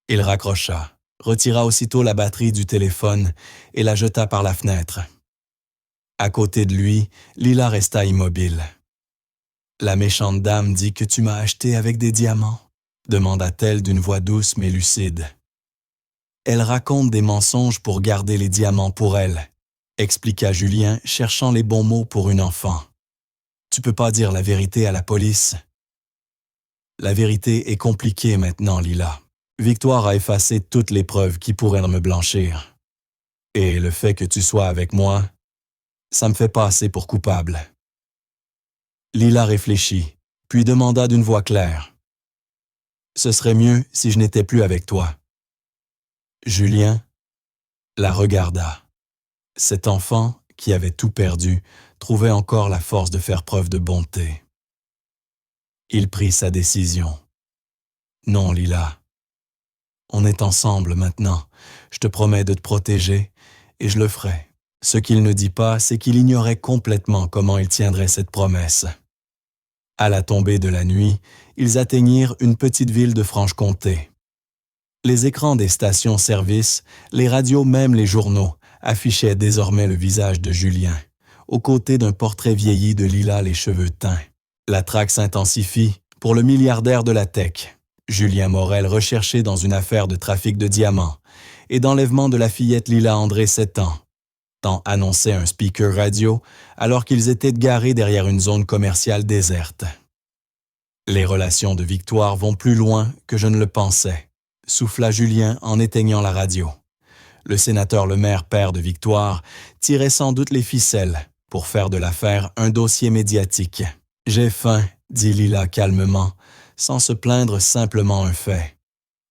Il raccrocha, retira aussitôt la batterie du téléphone et la jeta par la fenêtre. À côté de lui, Lila resta immobile. « La méchante dame dit que tu m'as acheté avec des diamants ?» demanda-t-elle d'une voix douce mais lucide. « Elle raconte des mensonges pour garder les diamants pour elle », expliqua Julien, cherchant les bons mots pour une enfant. « Tu peux pas dire la vérité à la police. » La vérité est compliquée maintenant, Lila. Victoire a effacé toutes les preuves qui pourraient me blanchir. Et le fait que tu sois avec moi, ça me fait passer pour coupable. Lila réfléchit, puis demanda d'une voix claire. « Ce serait mieux si je n'étais plus avec toi. » Julien la regarda. Cet enfant, qui avait tout perdu, trouvait encore la force de faire preuve de bonté. Il prit sa décision. « Non, Lila. On est ensemble maintenant. Je te promets de te protéger, et je le ferai. » Ce qu'il ne dit pas, c'est qu'il ignorait complètement comment il tiendrait cette promesse. À la tombée de la nuit, ils atteignirent une petite ville de Franche-Comté. Les écrans des stations-service, les radios, même les journaux, affichaient désormais le visage de Julien, aux côtés d'un portrait vieilli de Lila les cheveux teints. La traque s'intensifie pour le milliardaire de la tech, Julien Morel, recherché dans une affaire de trafic de diamants et d'enlèvement de la fillette Lila André 7 ans. Tant annonçait un speaker radio alors qu'ils étaient garés derrière une zone commerciale déserte. Les relations de Victoire vont plus loin que je ne le pensais, souffla Julien en éteignant la radio. Le sénateur Lemaire, père de Victoire, tirait sans doute les ficelles pour faire de l'affaire un dossier médiatique. « J'ai faim », dit Lila calmement, sans se plaindre, simplement un fait.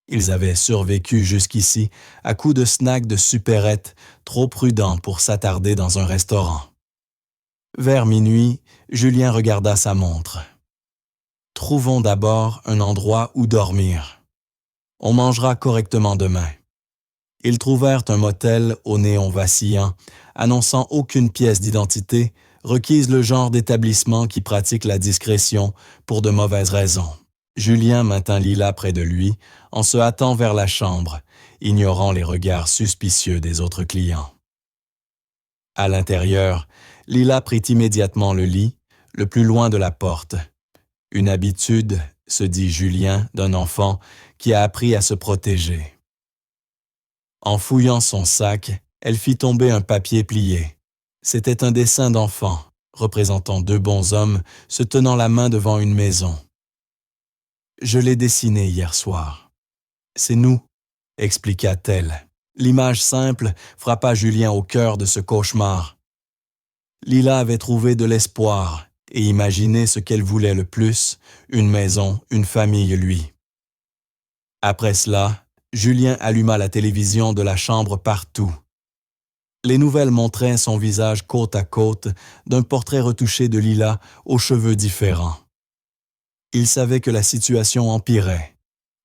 Ils avaient survécu jusqu'ici à coups de snacks de supérette, trop prudents pour s'attarder dans un restaurant. Vers minuit, Julien regarda sa montre. « Trouvons d'abord un endroit où dormir. On mangera correctement demain. » Ils trouvèrent un motel au néon vacillant, annonçant aucune pièce d'identité, requise le genre d'établissement qui pratique la discrétion pour de mauvaises raisons. Julien maintint Lila près de lui, en se hâtant vers la chambre, ignorant les regards suspicieux des autres clients. À l'intérieur, Lila prit immédiatement le lit, le plus loin de la porte. Une habitude, se dit Julien, d'un enfant qui a appris à se protéger. En fouillant son sac, elle fit tomber un papier plié. C'était un dessin d'enfant, représentant deux bonshommes se tenant la main devant une maison. « Je l'ai dessiné hier soir. C'est nous, » expliqua-t-elle. L'image simple frappa Julien au cœur de ce cauchemar. Lila avait trouvé de l'espoir et imaginé ce qu'elle voulait le plus, une maison, une famille, lui. Après cela, Julien alluma la télévision de la chambre partout. Les nouvelles montraient son visage côte à côte d'un portrait retouché de Lila aux cheveux différents. Il savait que la situation empirait.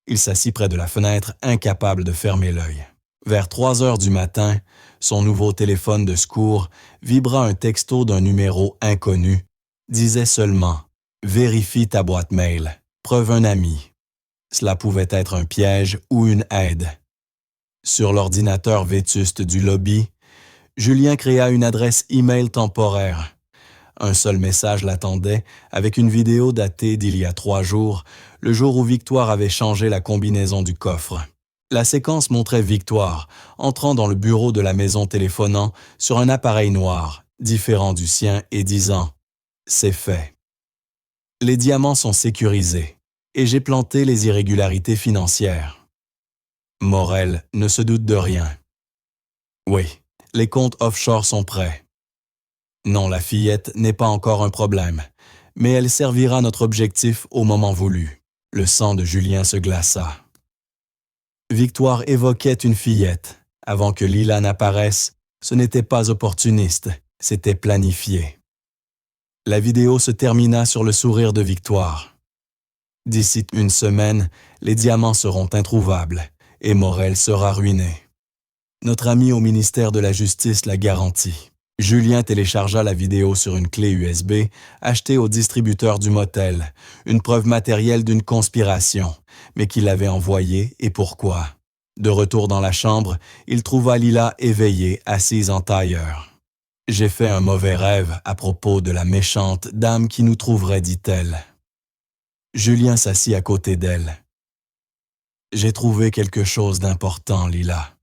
Il s'assit près de la fenêtre, incapable de fermer l'œil. Vers 3 heures du matin, son nouveau téléphone de secours vibra un texto d'un numéro inconnu. Disait seulement « Vérifie ta boîte mail. Preuve un ami. » Cela pouvait être un piège ou une aide. Sur l'ordinateur vétuste du lobby, Julien créa une adresse e-mail temporaire. Un seul message l'attendait, avec une vidéo datée d'il y a 3 jours, le jour où Victoire avait changé la combinaison du coffre. La séquence montrait Victoire entrant dans le bureau de la maison téléphonant sur un appareil noir, différent du sien, et disant « C'est fait. Les diamants sont sécurisés et j'ai planté les irrégularités financières. » Morel ne se doute de rien. Oui, les comptes offshore sont prêts. Non, la fillette n'est pas encore un problème, mais elle servira notre objectif au moment voulu. Le sang de Julien se glaça. Victoire évoquait une fillette. Avant que Lila n'apparaisse, ce n'était pas opportuniste, c'était planifié. La vidéo se termina sur le sourire de Victoire. D'ici une semaine, les diamants seront introuvables et Morel sera ruiné. Notre ami au ministère de la Justice l'a garanti. Julien téléchargea la vidéo sur une clé USB achetée au distributeur du motel, une preuve matérielle d'une conspiration, mais qui l'avait envoyée et pourquoi. De retour dans la chambre, il trouva Lila éveillée, assise en tailleur. « J'ai fait un mauvais rêve à propos de la méchante dame qui nous trouverait, dit-elle. » Julien s'assit à côté d'elle. « J'ai trouvé quelque chose d'important, Lila.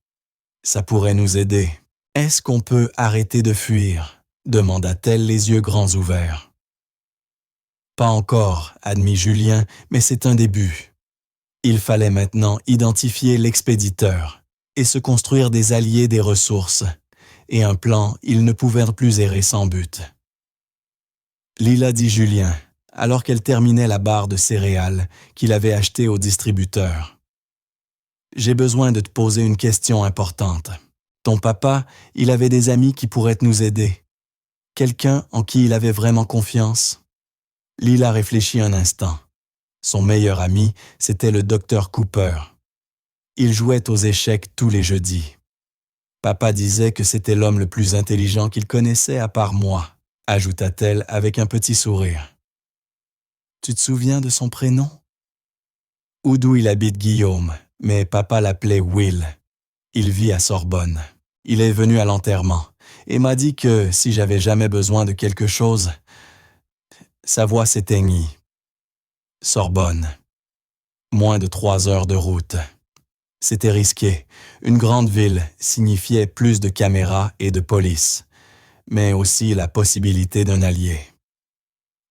Ça pourrait nous aider. » « Est-ce qu'on peut arrêter de fuir ?» demanda-t-elle les yeux grands ouverts. « Pas encore, admit Julien, mais c'est un début. Il fallait maintenant identifier l'expéditeur et se construire des alliés des ressources, et un plan, il ne pouvait plus errer sans but. » Lila, dit Julien, alors qu'elle terminait la barre de céréales qu'il avait achetée au distributeur. « J'ai besoin de te poser une question importante. Ton papa, il avait des amis qui pourraient nous aider. Quelqu'un en qui il avait vraiment confiance. » Lila réfléchit un instant. Son meilleur ami, c'était le docteur Cooper. Il jouait aux échecs tous les jeudis. Papa disait que c'était l'homme le plus intelligent qu'il connaissait à part moi, ajouta-t-elle avec un petit sourire. Tu te souviens de son prénom? Ou d'où il habite Guillaume, mais papa l'appelait Will. Il vit à Sorbonne. Il est venu à l'enterrement et m'a dit que si j'avais jamais besoin de quelque chose, sa voix s'éteignit. Sorbonne. Moins de 3 heures de route. C'était risqué. Une grande ville signifiait plus de caméras et de police, mais aussi la possibilité d'un allié.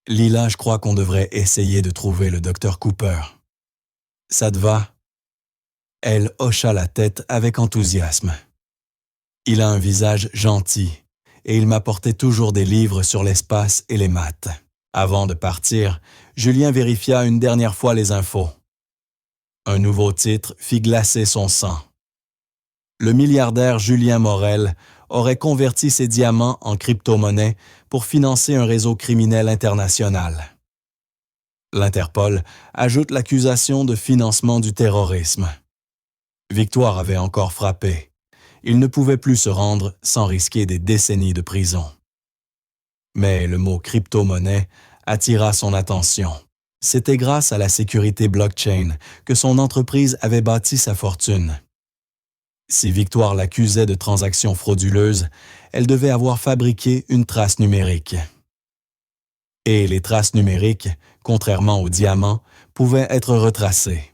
Lila, je crois qu'on devrait essayer de trouver le docteur Cooper. Ça te va? Elle hocha la tête avec enthousiasme. Il a un visage gentil et il m'apportait toujours des livres sur l'espace et les maths. Avant de partir, Julien vérifia une dernière fois les infos. Un nouveau titre fit glacer son sang. Le milliardaire Julien Morel aurait converti ses diamants en crypto-monnaie pour financer un réseau criminel international. L'Interpol ajoute l'accusation de financement du terrorisme. Victoire avait encore frappé. Il ne pouvait plus se rendre sans risquer des décennies de prison. Mais le mot crypto-monnaie attira son attention. C'était grâce à la sécurité blockchain que son entreprise avait bâti sa fortune. Si Victoire l'accusait de transactions frauduleuses, elle devait avoir fabriqué une trace numérique. Et les traces numériques, contrairement aux diamants, pouvaient être retracées.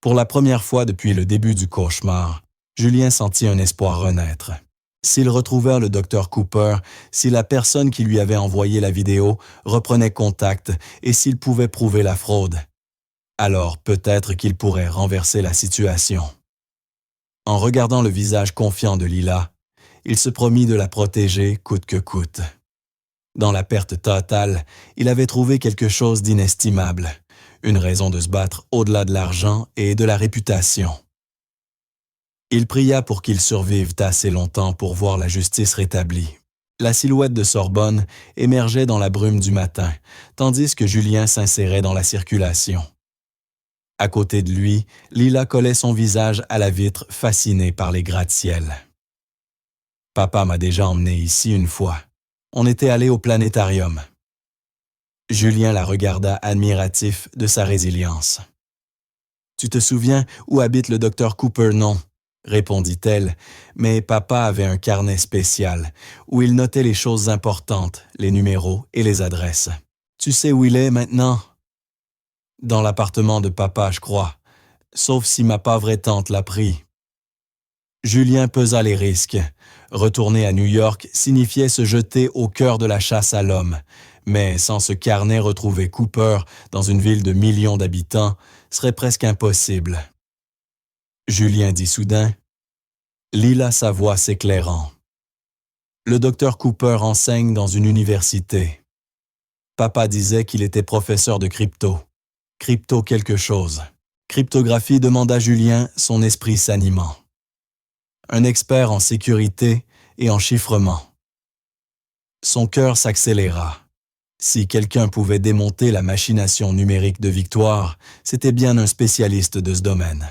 Pour la première fois depuis le début du cauchemar, Julien sentit un espoir renaître. S'il retrouvait le docteur Cooper, si la personne qui lui avait envoyé la vidéo reprenait contact et s'il pouvait prouver la fraude, alors peut-être qu'il pourrait renverser la situation. En regardant le visage confiant de Lila, il se promit de la protéger coûte que coûte. Dans la perte totale, il avait trouvé quelque chose d'inestimable, une raison de se battre au-delà de l'argent et de la réputation. Il pria pour qu'ils survivent assez longtemps pour voir la justice rétablie. La silhouette de Sorbonne émergeait dans la brume du matin, tandis que Julien s'insérait dans la circulation. À côté de lui, Lila collait son visage à la vitre, fascinée par les gratte-ciel. « Papa m'a déjà emmené ici une fois. On était allé au planétarium. » Julien la regarda admiratif de sa résilience. « Tu te souviens où habite le docteur Cooper, non? répondit-elle, mais papa avait un carnet spécial où il notait les choses importantes, les numéros et les adresses. Tu sais où il est maintenant? Dans l'appartement de papa, je crois, sauf si ma pauvre tante l'a pris. Julien pesa les risques. Retourner à New York signifiait se jeter au cœur de la chasse à l'homme, mais sans ce carnet retrouver Cooper dans une ville de millions d'habitants serait presque impossible. Julien dit soudain, Lila sa voix s'éclairant. Le docteur Cooper enseigne dans une université. Papa disait qu'il était professeur de crypto. Crypto quelque chose. Cryptographie demanda Julien, son esprit s'animant. Un expert en sécurité et en chiffrement. Son cœur s'accéléra. Si quelqu'un pouvait démonter la machination numérique de Victoire, c'était bien un spécialiste de ce domaine.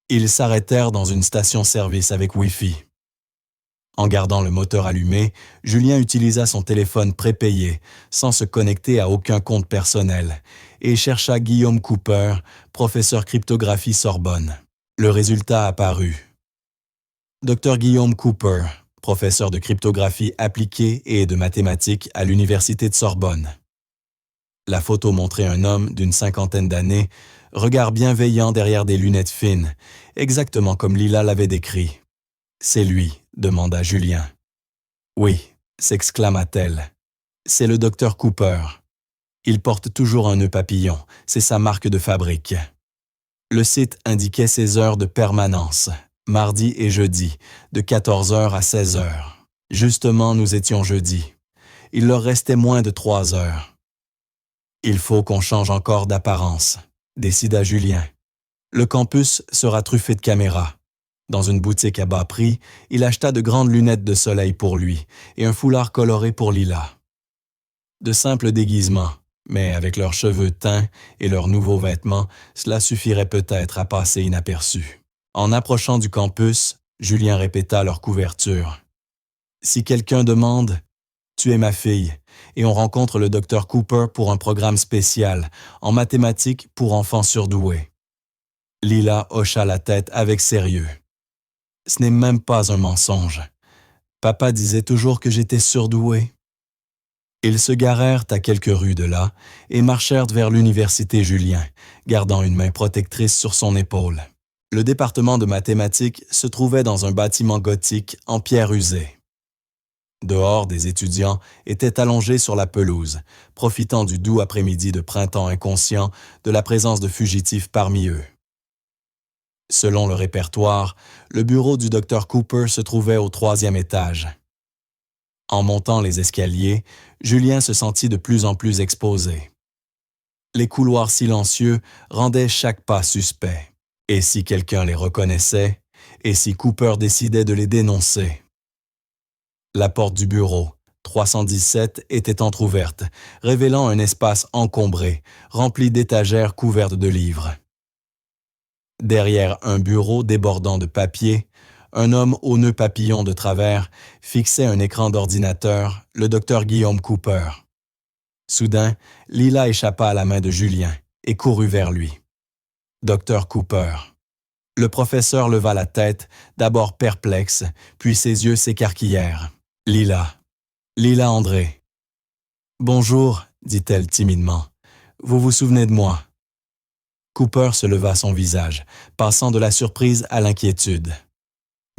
Ils s'arrêtèrent dans une station-service avec Wi-Fi. En gardant le moteur allumé, Julien utilisa son téléphone prépayé, sans se connecter à aucun compte personnel, et chercha Guillaume Cooper, professeur cryptographie Sorbonne. Le résultat apparut. Dr Guillaume Cooper, professeur de cryptographie appliquée et de mathématiques à l'Université de Sorbonne. La photo montrait un homme d'une 50aine d'années, regard bienveillant derrière des lunettes fines, exactement comme Lila l'avait décrit. « C'est lui », demanda Julien. « Oui », s'exclama-t-elle. « C'est le docteur Cooper. Il porte toujours un nœud papillon, c'est sa marque de fabrique. » Le site indiquait ses heures de permanence, mardi et jeudi, de 14h à 16h. Justement, nous étions jeudi. Il leur restait moins de 3 heures. « Il faut qu'on change encore d'apparence », décida Julien. « Le campus sera truffé de caméras. » Dans une boutique à bas prix, il acheta de grandes lunettes de soleil pour lui et un foulard coloré pour Lila. De simples déguisements, mais avec leurs cheveux teints et leurs nouveaux vêtements, cela suffirait peut-être à passer inaperçu. En approchant du campus, Julien répéta leur couverture. « Si quelqu'un demande, tu es ma fille, et on rencontre le docteur Cooper pour un programme spécial, en mathématiques pour enfants surdoués. » Lila hocha la tête avec sérieux. « Ce n'est même pas un mensonge. Papa disait toujours que j'étais surdoué. » Ils se garèrent à quelques rues de là et marchèrent vers l'université Julien, gardant une main protectrice sur son épaule. Le département de mathématiques se trouvait dans un bâtiment gothique en pierre usée. Dehors, des étudiants étaient allongés sur la pelouse, profitant du doux après-midi de printemps inconscient de la présence de fugitifs parmi eux. Selon le répertoire, le bureau du docteur Cooper se trouvait au 3e étage. En montant les escaliers, Julien se sentit de plus en plus exposé. Les couloirs silencieux rendaient chaque pas suspect. Et si quelqu'un les reconnaissait, et si Cooper décidait de les dénoncer? La porte du bureau, 317, était entr'ouverte, révélant un espace encombré, rempli d'étagères couvertes de livres. Derrière un bureau débordant de papier, un homme au nœud papillon de travers fixait un écran d'ordinateur, le docteur Guillaume Cooper. Soudain, Lila échappa à la main de Julien et courut vers lui. Docteur Cooper. Le professeur leva la tête, d'abord perplexe, puis ses yeux s'écarquillèrent. Lila. Lila André. Bonjour, dit-elle timidement. Vous vous souvenez de moi? Cooper se leva son visage, passant de la surprise à l'inquiétude.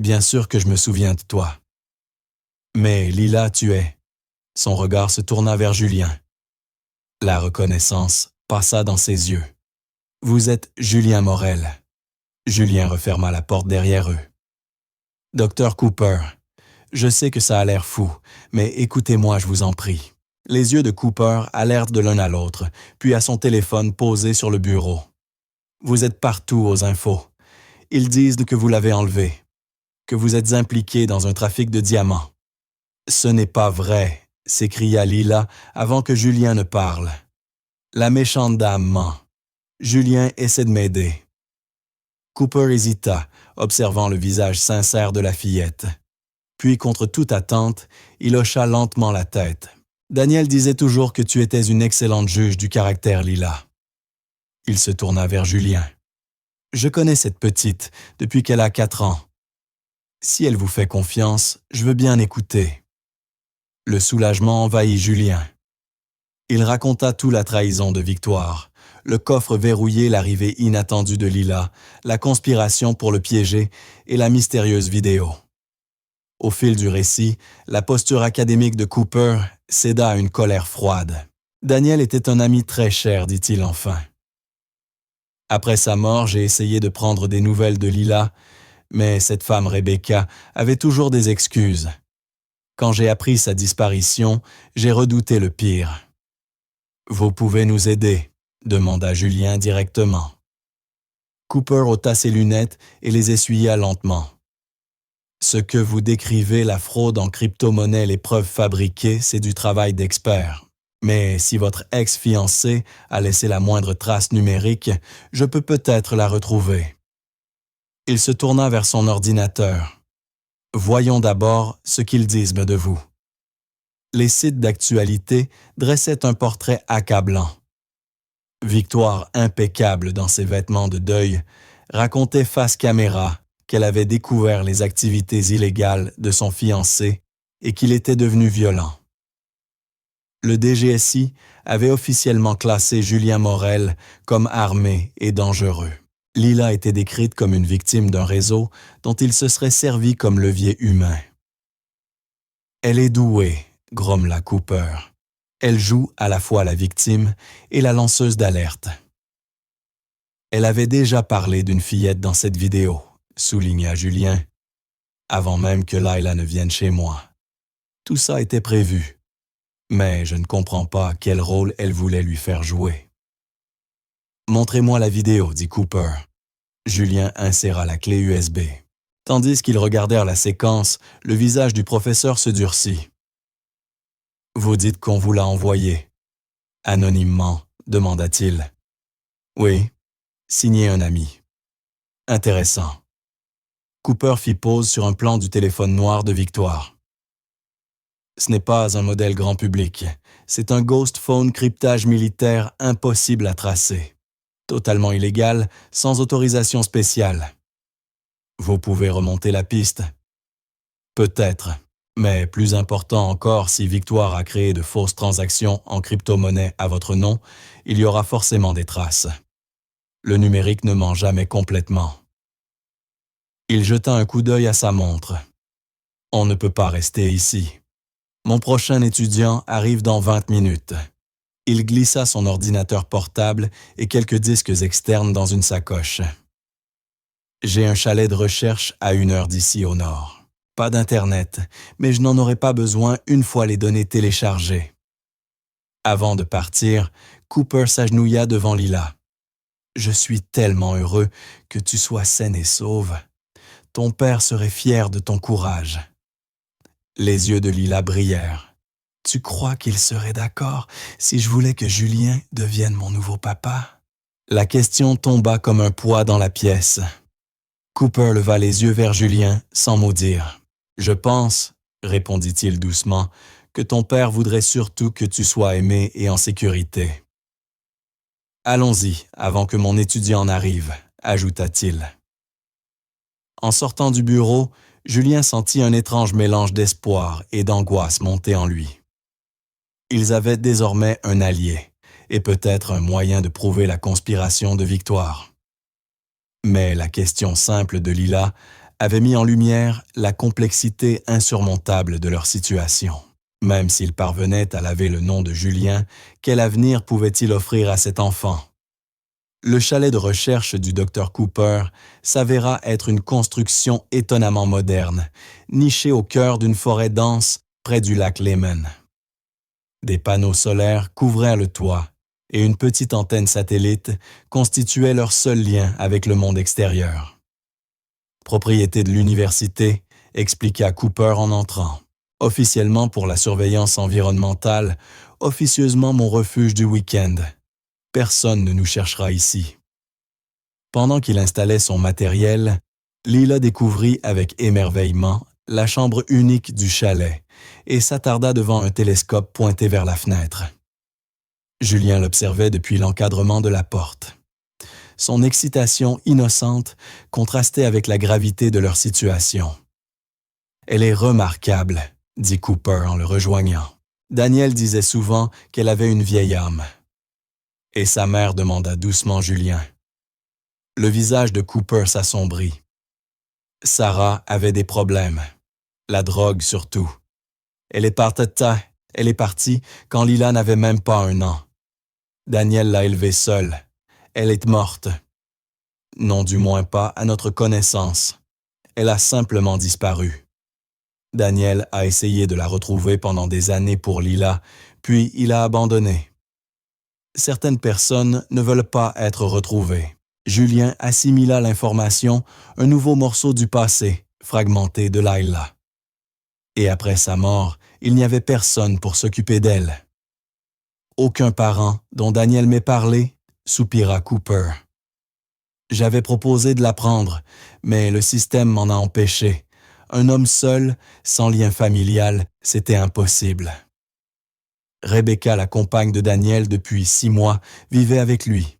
Bien sûr que je me souviens de toi. Mais Lila, tu es. Son regard se tourna vers Julien. La reconnaissance passa dans ses yeux. Vous êtes Julien Morel. Julien referma la porte derrière eux. Docteur Cooper, je sais que ça a l'air fou, mais écoutez-moi, je vous en prie. Les yeux de Cooper allèrent de l'un à l'autre, puis à son téléphone posé sur le bureau. Vous êtes partout aux infos. Ils disent que vous l'avez enlevé, que vous êtes impliqué dans un trafic de diamants. Ce n'est pas vrai, s'écria Lila avant que Julien ne parle. La méchante dame ment. Julien essaie de m'aider. Cooper hésita, observant le visage sincère de la fillette. Puis, contre toute attente, il hocha lentement la tête. Daniel disait toujours que tu étais une excellente juge du caractère, Lila. Il se tourna vers Julien. Je connais cette petite depuis qu'elle a 4 ans. Si elle vous fait confiance, je veux bien écouter. » Le soulagement envahit Julien. Il raconta toute la trahison de Victoire, le coffre verrouillé, l'arrivée inattendue de Lila, la conspiration pour le piéger et la mystérieuse vidéo. Au fil du récit, la posture académique de Cooper céda à une colère froide. Daniel était un ami très cher, dit-il enfin. Après sa mort, j'ai essayé de prendre des nouvelles de Lila, mais cette femme Rebecca avait toujours des excuses. Quand j'ai appris sa disparition, j'ai redouté le pire. « Vous pouvez nous aider ?» demanda Julien directement. Cooper ôta ses lunettes et les essuya lentement. « Ce que vous décrivez, la fraude en crypto-monnaie, les preuves fabriquées, c'est du travail d'expert. Mais si votre ex-fiancé a laissé la moindre trace numérique, je peux peut-être la retrouver. » Il se tourna vers son ordinateur. « Voyons d'abord ce qu'ils disent de vous. » Les sites d'actualité dressaient un portrait accablant. Victoire, impeccable dans ses vêtements de deuil, racontait face caméra qu'elle avait découvert les activités illégales de son fiancé et qu'il était devenu violent. Le DGSI avait officiellement classé Julien Morel comme armé et dangereux. Lila était décrite comme une victime d'un réseau dont il se serait servi comme levier humain. « Elle est douée », grommela Cooper. « Elle joue à la fois la victime et la lanceuse d'alerte. » « Elle avait déjà parlé d'une fillette dans cette vidéo, » souligna Julien, « avant même que Laila ne vienne chez moi. Tout ça était prévu. Mais je ne comprends pas quel rôle elle voulait lui faire jouer. »« Montrez-moi la vidéo, » dit Cooper. Julien inséra la clé USB. Tandis qu'ils regardèrent la séquence, le visage du professeur se durcit. « Vous dites qu'on vous l'a envoyé. » Anonymement, demanda-t-il. « Oui, signé un ami. » « Intéressant. » Cooper fit pause sur un plan du téléphone noir de Victoire. « Ce n'est pas un modèle grand public. C'est un ghost phone cryptage militaire impossible à tracer. Totalement illégal, sans autorisation spéciale. Vous pouvez remonter la piste. Peut-être, mais plus important encore, si Victoire a créé de fausses transactions en crypto-monnaie à votre nom, il y aura forcément des traces. Le numérique ne ment jamais complètement. » Il jeta un coup d'œil à sa montre. « On ne peut pas rester ici. Mon prochain étudiant arrive dans 20 minutes. » Il glissa son ordinateur portable et quelques disques externes dans une sacoche. « J'ai un chalet de recherche à 1 heure d'ici au nord. Pas d'Internet, mais je n'en aurai pas besoin une fois les données téléchargées. » Avant de partir, Cooper s'agenouilla devant Lila. « Je suis tellement heureux que tu sois saine et sauve. Ton père serait fier de ton courage. » Les yeux de Lila brillèrent. « Tu crois qu'il serait d'accord si je voulais que Julien devienne mon nouveau papa? » La question tomba comme un poids dans la pièce. Cooper leva les yeux vers Julien sans mot dire. « Je pense, » répondit-il doucement, « que ton père voudrait surtout que tu sois aimé et en sécurité. »« Allons-y, avant que mon étudiant n'arrive, » ajouta-t-il. En sortant du bureau, Julien sentit un étrange mélange d'espoir et d'angoisse monter en lui. Ils avaient désormais un allié, et peut-être un moyen de prouver la conspiration de Victoire. Mais la question simple de Lila avait mis en lumière la complexité insurmontable de leur situation. Même s'ils parvenaient à laver le nom de Julien, quel avenir pouvait-il offrir à cet enfant? Le chalet de recherche du Dr Cooper s'avéra être une construction étonnamment moderne, nichée au cœur d'une forêt dense près du lac Lehman. Des panneaux solaires couvraient le toit et une petite antenne satellite constituait leur seul lien avec le monde extérieur. Propriété de l'université, expliqua Cooper en entrant. Officiellement pour la surveillance environnementale, officieusement mon refuge du week-end. Personne ne nous cherchera ici. Pendant qu'il installait son matériel, Lila découvrit avec émerveillement la chambre unique du chalet et s'attarda devant un télescope pointé vers la fenêtre. Julien l'observait depuis l'encadrement de la porte. Son excitation innocente contrastait avec la gravité de leur situation. « Elle est remarquable », dit Cooper en le rejoignant. Daniel disait souvent qu'elle avait une vieille âme. Et sa mère demanda doucement Julien. Le visage de Cooper s'assombrit. Sarah avait des problèmes. La drogue surtout. Elle est partie quand Lila n'avait même pas 1 an. Daniel l'a élevée seule. Elle est morte. Non, du moins pas à notre connaissance. Elle a simplement disparu. Daniel a essayé de la retrouver pendant des années pour Lila, puis il a abandonné. Certaines personnes ne veulent pas être retrouvées. Julien assimila l'information, un nouveau morceau du passé, fragmenté de Laila. Et après sa mort, il n'y avait personne pour s'occuper d'elle. Aucun parent dont Daniel m'ait parlé, soupira Cooper. J'avais proposé de la prendre, mais le système m'en a empêché. Un homme seul, sans lien familial, c'était impossible. Rebecca, la compagne de Daniel depuis 6 mois, vivait avec lui.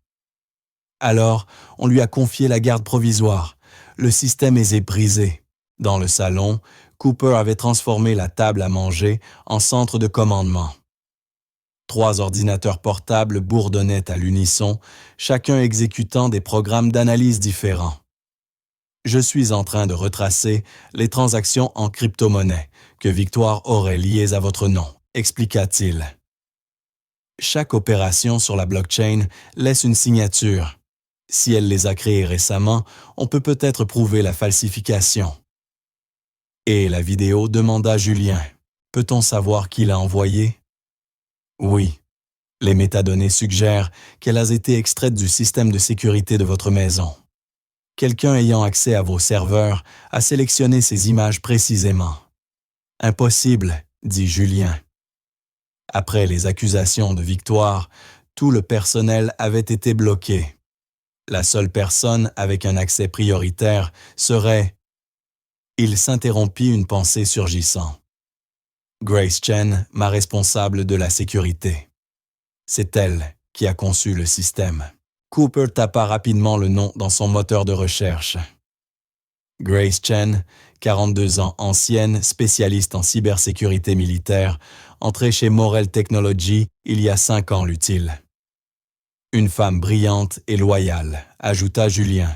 Alors, on lui a confié la garde provisoire. Le système est brisé. Dans le salon, Cooper avait transformé la table à manger en centre de commandement. 3 ordinateurs portables bourdonnaient à l'unisson, chacun exécutant des programmes d'analyse différents. Je suis en train de retracer les transactions en crypto-monnaie que Victoire aurait liées à votre nom, expliqua-t-il. Chaque opération sur la blockchain laisse une signature. Si elle les a créées récemment, on peut peut-être prouver la falsification. Et la vidéo demanda Julien. Peut-on savoir qui l'a envoyée? Oui. Les métadonnées suggèrent qu'elle a été extraite du système de sécurité de votre maison. Quelqu'un ayant accès à vos serveurs a sélectionné ces images précisément. Impossible, dit Julien. Après les accusations de Victoire, tout le personnel avait été bloqué. La seule personne avec un accès prioritaire serait... Il s'interrompit, une pensée surgissant. Grace Chen, ma responsable de la sécurité. C'est elle qui a conçu le système. Cooper tapa rapidement le nom dans son moteur de recherche. Grace Chen, 42 ans, ancienne, spécialiste en cybersécurité militaire, entrée chez Morel Technology il y a 5 ans, lut-il. Une femme brillante et loyale, ajouta Julien.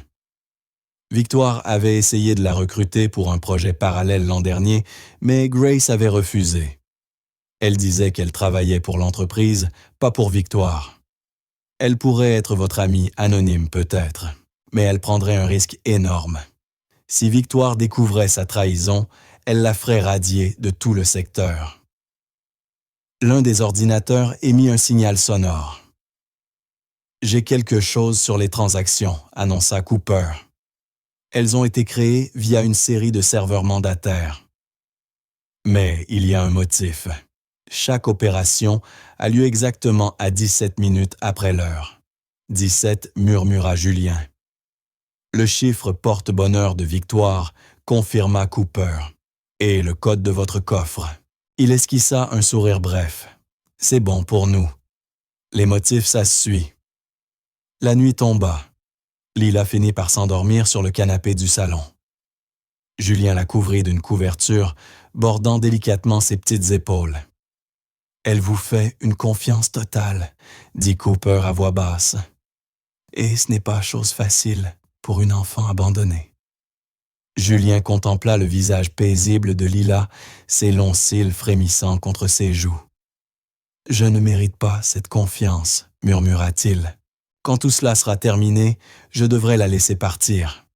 Victoire avait essayé de la recruter pour un projet parallèle l'an dernier, mais Grace avait refusé. Elle disait qu'elle travaillait pour l'entreprise, pas pour Victoire. Elle pourrait être votre amie anonyme peut-être, mais elle prendrait un risque énorme. Si Victoire découvrait sa trahison, elle la ferait radier de tout le secteur. L'un des ordinateurs émit un signal sonore. « J'ai quelque chose sur les transactions », annonça Cooper. Elles ont été créées via une série de serveurs mandataires. Mais il y a un motif. Chaque opération a lieu exactement à 17 minutes après l'heure. 17, murmura Julien. Le chiffre porte-bonheur de Victoire, confirma Cooper. Et le code de votre coffre. Il esquissa un sourire bref. C'est bon pour nous. Les motifs, ça se suit. La nuit tomba. Lila finit par s'endormir sur le canapé du salon. Julien la couvrit d'une couverture, bordant délicatement ses petites épaules. « Elle vous fait une confiance totale », dit Cooper à voix basse. « Et ce n'est pas chose facile pour une enfant abandonnée. » Julien contempla le visage paisible de Lila, ses longs cils frémissant contre ses joues. « Je ne mérite pas cette confiance, » murmura-t-il. « Quand tout cela sera terminé, je devrais la laisser partir. »«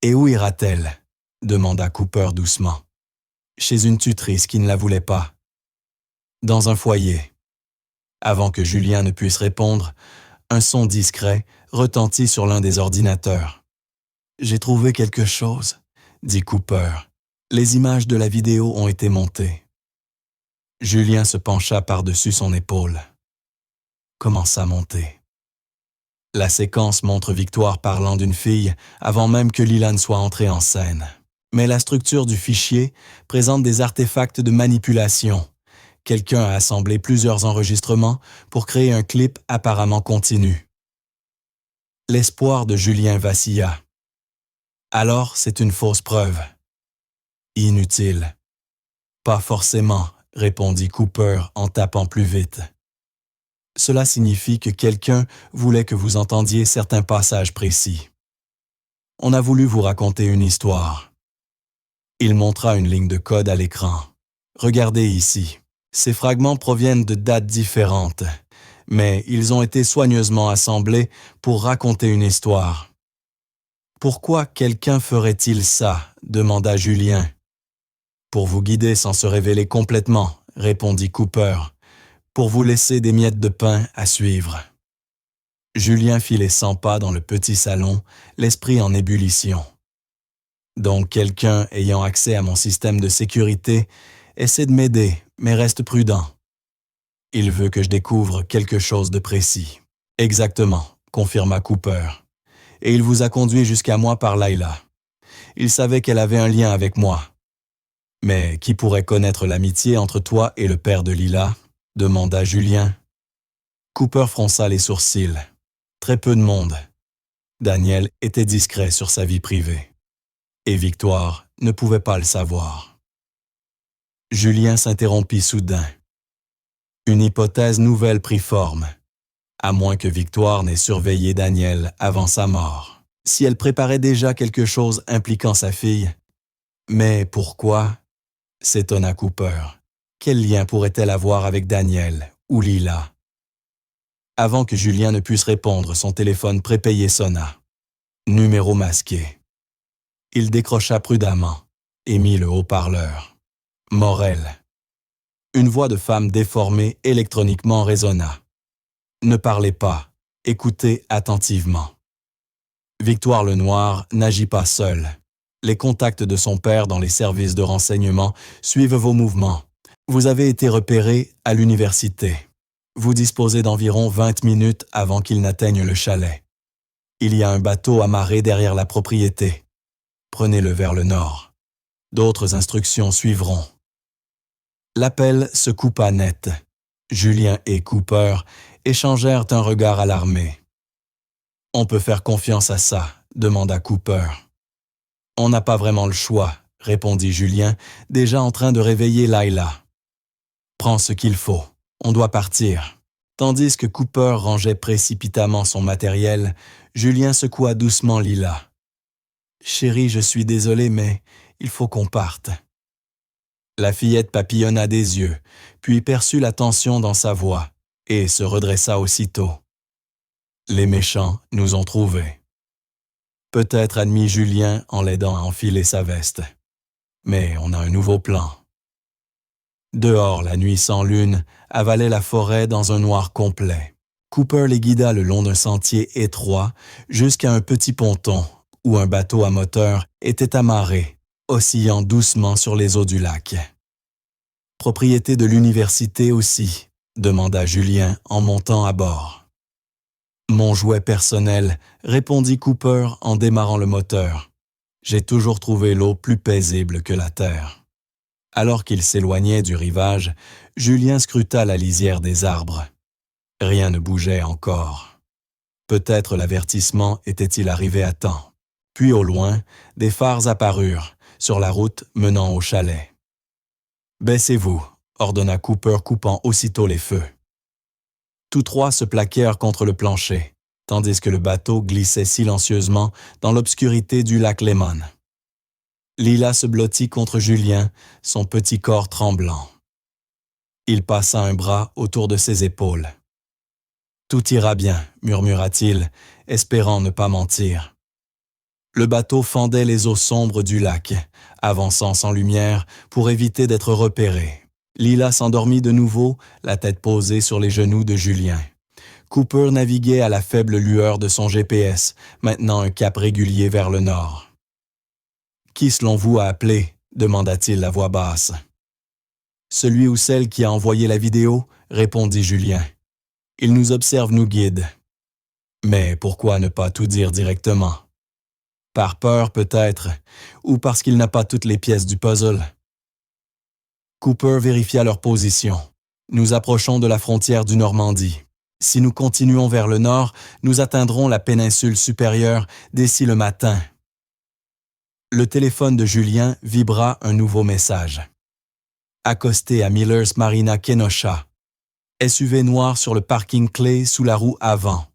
Et où ira-t-elle » demanda Cooper doucement. « Chez une tutrice qui ne la voulait pas. »« Dans un foyer. » Avant que Julien ne puisse répondre, un son discret retentit sur l'un des ordinateurs. « J'ai trouvé quelque chose, » dit Cooper. « Les images de la vidéo ont été montées. » Julien se pencha par-dessus son épaule. Commença à monter. La séquence montre Victoire parlant d'une fille avant même que Lila ne soit entrée en scène. Mais la structure du fichier présente des artefacts de manipulation. Quelqu'un a assemblé plusieurs enregistrements pour créer un clip apparemment continu. L'espoir de Julien vacilla. Alors, c'est une fausse preuve. Inutile. Pas forcément, répondit Cooper en tapant plus vite. Cela signifie que quelqu'un voulait que vous entendiez certains passages précis. On a voulu vous raconter une histoire. Il montra une ligne de code à l'écran. Regardez ici. Ces fragments proviennent de dates différentes, mais ils ont été soigneusement assemblés pour raconter une histoire. Pourquoi quelqu'un ferait-il ça? Demanda Julien. Pour vous guider sans se révéler complètement, répondit Cooper. Pour vous laisser des miettes de pain à suivre. Julien fit les 100 pas dans le petit salon, l'esprit en ébullition. Donc quelqu'un ayant accès à mon système de sécurité essaie de m'aider, mais reste prudent. Il veut que je découvre quelque chose de précis. Exactement, confirma Cooper. Et il vous a conduit jusqu'à moi par Layla. Il savait qu'elle avait un lien avec moi. Mais qui pourrait connaître l'amitié entre toi et le père de Lila? Demanda Julien. Cooper fronça les sourcils. Très peu de monde. Daniel était discret sur sa vie privée. Et Victoire ne pouvait pas le savoir. Julien s'interrompit soudain. Une hypothèse nouvelle prit forme. À moins que Victoire n'ait surveillé Daniel avant sa mort. Si elle préparait déjà quelque chose impliquant sa fille. Mais pourquoi? S'étonna Cooper. Quel lien pourrait-elle avoir avec Daniel ou Lila? Avant que Julien ne puisse répondre, son téléphone prépayé sonna. Numéro masqué. Il décrocha prudemment et mit le haut-parleur. Morel. Une voix de femme déformée électroniquement résonna. Ne parlez pas, écoutez attentivement. Victoire Lenoir n'agit pas seule. Les contacts de son père dans les services de renseignement suivent vos mouvements. Vous avez été repéré à l'université. Vous disposez d'environ 20 minutes avant qu'il n'atteigne le chalet. Il y a un bateau amarré derrière la propriété. Prenez-le vers le nord. D'autres instructions suivront. L'appel se coupa net. Julien et Cooper échangèrent un regard alarmé. « On peut faire confiance à ça », demanda Cooper. « On n'a pas vraiment le choix », répondit Julien, déjà en train de réveiller Layla. « Prends ce qu'il faut, on doit partir. » Tandis que Cooper rangeait précipitamment son matériel, Julien secoua doucement Lila. « Chérie, je suis désolé, mais il faut qu'on parte. » La fillette papillonna des yeux, puis perçut la tension dans sa voix, et se redressa aussitôt. « Les méchants nous ont trouvés. » Peut-être admit Julien en l'aidant à enfiler sa veste. Mais on a un nouveau plan. Dehors, la nuit sans lune avalait la forêt dans un noir complet. Cooper les guida le long d'un sentier étroit jusqu'à un petit ponton où un bateau à moteur était amarré, oscillant doucement sur les eaux du lac. « Propriété de l'université aussi ?» demanda Julien en montant à bord. « Mon jouet personnel » répondit Cooper en démarrant le moteur. « J'ai toujours trouvé l'eau plus paisible que la terre. » Alors qu'il s'éloignait du rivage, Julien scruta la lisière des arbres. Rien ne bougeait encore. Peut-être l'avertissement était-il arrivé à temps. Puis au loin, des phares apparurent, sur la route menant au chalet. « Baissez-vous », ordonna Cooper coupant aussitôt les feux. Tous trois se plaquèrent contre le plancher, tandis que le bateau glissait silencieusement dans l'obscurité du lac Lemon. Lila se blottit contre Julien, son petit corps tremblant. Il passa un bras autour de ses épaules. « Tout ira bien », murmura-t-il, espérant ne pas mentir. Le bateau fendait les eaux sombres du lac, avançant sans lumière pour éviter d'être repéré. Lila s'endormit de nouveau, la tête posée sur les genoux de Julien. Cooper naviguait à la faible lueur de son GPS, maintenant un cap régulier vers le nord. « Qui selon vous a appelé ?» demanda-t-il à voix basse. « Celui ou celle qui a envoyé la vidéo ?» répondit Julien. « Il nous observe, nous guide. » Mais pourquoi ne pas tout dire directement? Par peur peut-être, ou parce qu'il n'a pas toutes les pièces du puzzle. Cooper vérifia leur position. « Nous approchons de la frontière du Normandie. Si nous continuons vers le nord, nous atteindrons la péninsule supérieure d'ici le matin. » Le téléphone de Julien vibra un nouveau message. Accosté à Millers Marina Kenosha. SUV noir sur le parking clé sous la roue avant.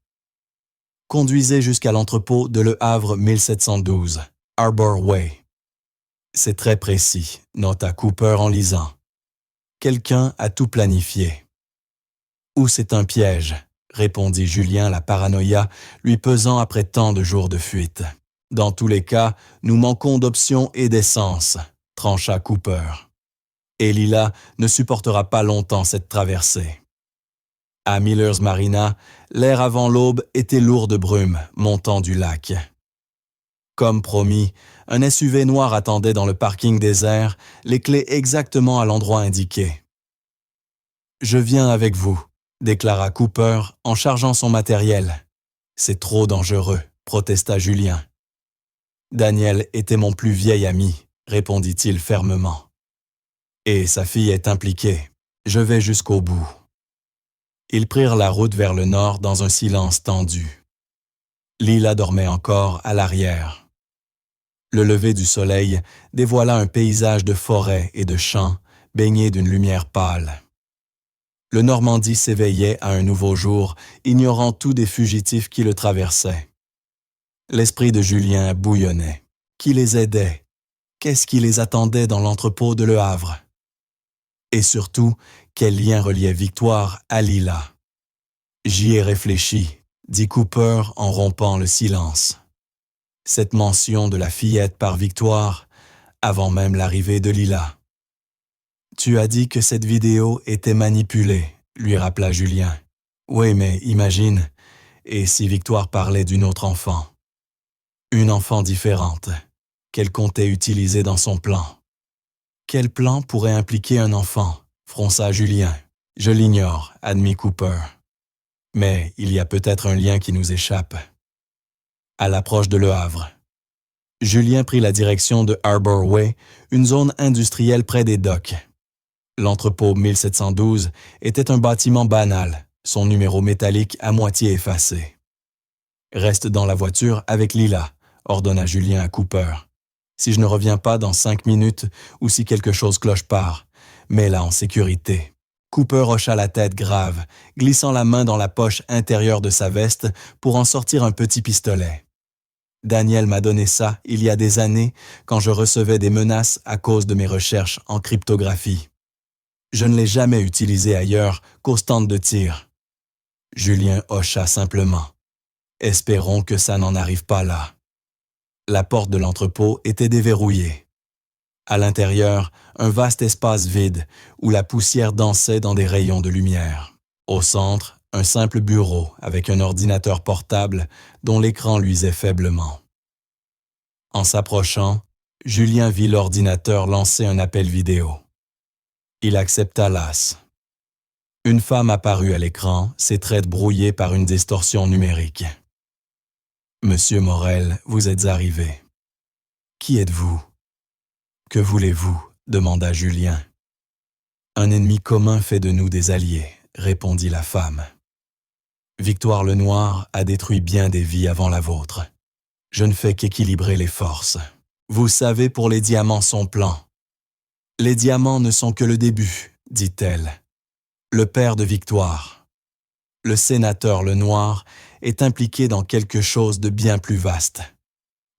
Conduisez jusqu'à l'entrepôt de Le Havre 1712, Arbor Way. C'est très précis, nota Cooper en lisant. Quelqu'un a tout planifié. Ou c'est un piège, répondit Julien, la paranoïa lui pesant après tant de jours de fuite. Dans tous les cas, nous manquons d'options et d'essence, trancha Cooper. Et Lila ne supportera pas longtemps cette traversée. À Millers Marina, l'air avant l'aube était lourd de brume montant du lac. Comme promis, un SUV noir attendait dans le parking désert, les clés exactement à l'endroit indiqué. « Je viens avec vous », déclara Cooper en chargeant son matériel. « C'est trop dangereux », protesta Julien. « Daniel était mon plus vieil ami », répondit-il fermement. « Et sa fille est impliquée. Je vais jusqu'au bout. » Ils prirent la route vers le nord dans un silence tendu. Lila dormait encore à l'arrière. Le lever du soleil dévoila un paysage de forêts et de champs baigné d'une lumière pâle. Le Normandie s'éveillait à un nouveau jour, ignorant tout des fugitifs qui le traversaient. L'esprit de Julien bouillonnait. Qui les aidait? Qu'est-ce qui les attendait dans l'entrepôt de Le Havre? Et surtout, quel lien reliait Victoire à Lila? « J'y ai réfléchi », dit Cooper en rompant le silence. Cette mention de la fillette par Victoire, avant même l'arrivée de Lila. « Tu as dit que cette vidéo était manipulée », lui rappela Julien. « Oui, mais imagine, et si Victoire parlait d'une autre enfant? Une enfant différente, qu'elle comptait utiliser dans son plan. » « Quel plan pourrait impliquer un enfant ?» fronça Julien. « Je l'ignore, admit Cooper. Mais il y a peut-être un lien qui nous échappe. » À l'approche de Le Havre, Julien prit la direction de Arbor Way, une zone industrielle près des docks. L'entrepôt 1712 était un bâtiment banal, son numéro métallique à moitié effacé. « Reste dans la voiture avec Lila », ordonna Julien à Cooper. Si je ne reviens pas dans 5 minutes ou si quelque chose cloche-part, mets-la en sécurité. » Cooper hocha la tête grave, glissant la main dans la poche intérieure de sa veste pour en sortir un petit pistolet. « Daniel m'a donné ça il y a des années quand je recevais des menaces à cause de mes recherches en cryptographie. Je ne l'ai jamais utilisé ailleurs qu'au stand de tir. » Julien hocha simplement. « Espérons que ça n'en arrive pas là. » La porte de l'entrepôt était déverrouillée. À l'intérieur, un vaste espace vide où la poussière dansait dans des rayons de lumière. Au centre, un simple bureau avec un ordinateur portable dont l'écran luisait faiblement. En s'approchant, Julien vit l'ordinateur lancer un appel vidéo. Il accepta las. Une femme apparut à l'écran, ses traits brouillés par une distorsion numérique. « Monsieur Morel, vous êtes arrivé. Qui êtes-vous? » « Que voulez-vous? » demanda Julien. « Un ennemi commun fait de nous des alliés, » répondit la femme. « Victoire Lenoir a détruit bien des vies avant la vôtre. Je ne fais qu'équilibrer les forces. Vous savez pour les diamants son plan. Les diamants ne sont que le début, dit-elle. Le père de Victoire, le sénateur Lenoir, est impliqué dans quelque chose de bien plus vaste.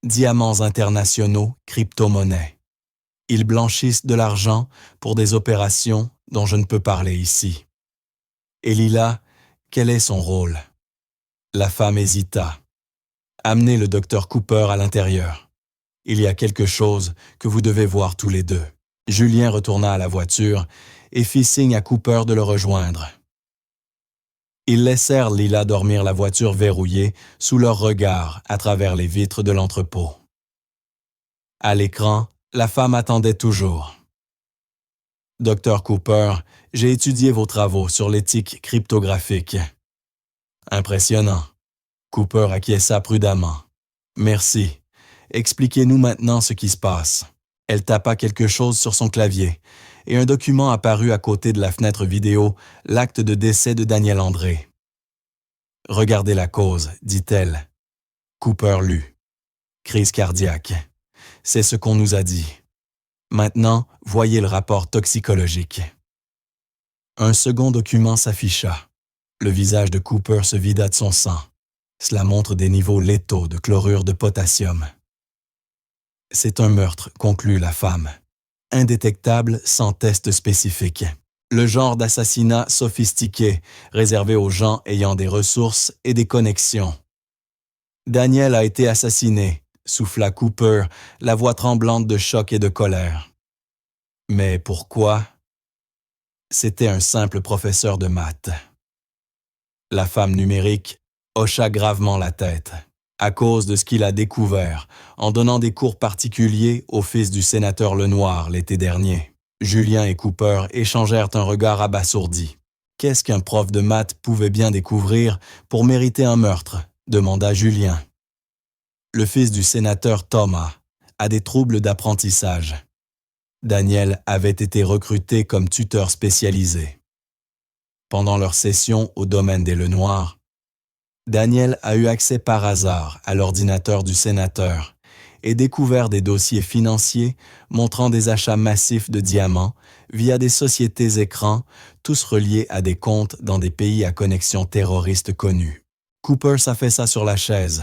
Diamants internationaux, crypto-monnaies. Ils blanchissent de l'argent pour des opérations dont je ne peux parler ici. Et Lila, quel est son rôle? » La femme hésita. « Amenez le docteur Cooper à l'intérieur. Il y a quelque chose que vous devez voir tous les deux. » Julien retourna à la voiture et fit signe à Cooper de le rejoindre. Ils laissèrent Lila dormir la voiture verrouillée sous leur regard à travers les vitres de l'entrepôt. À l'écran, la femme attendait toujours. « Docteur Cooper, j'ai étudié vos travaux sur l'éthique cryptographique. » Impressionnant. Cooper acquiesça prudemment. « Merci. Expliquez-nous maintenant ce qui se passe. » Elle tapa quelque chose sur son clavier, et un document apparut à côté de la fenêtre vidéo, l'acte de décès de Daniel André. Regardez la cause, dit-elle. Cooper lut. Crise cardiaque. C'est ce qu'on nous a dit. Maintenant, voyez le rapport toxicologique. Un second document s'afficha. Le visage de Cooper se vida de son sang. Cela montre des niveaux létaux de chlorure de potassium. C'est un meurtre, conclut la femme. Indétectable sans test spécifique. Le genre d'assassinat sophistiqué, réservé aux gens ayant des ressources et des connexions. Daniel a été assassiné, souffla Cooper, la voix tremblante de choc et de colère. Mais pourquoi? C'était un simple professeur de maths. La femme numérique hocha gravement la tête, à cause de ce qu'il a découvert en donnant des cours particuliers au fils du sénateur Lenoir l'été dernier. Julien et Cooper échangèrent un regard abasourdi. Qu'est-ce qu'un prof de maths pouvait bien découvrir pour mériter un meurtre? Demanda Julien. Le fils du sénateur Thomas a des troubles d'apprentissage. Daniel avait été recruté comme tuteur spécialisé. Pendant leur session au domaine des Lenoir, Daniel a eu accès par hasard à l'ordinateur du sénateur et découvert des dossiers financiers montrant des achats massifs de diamants via des sociétés écrans, tous reliés à des comptes dans des pays à connexion terroriste connus. Cooper s'affaissa sur la chaise.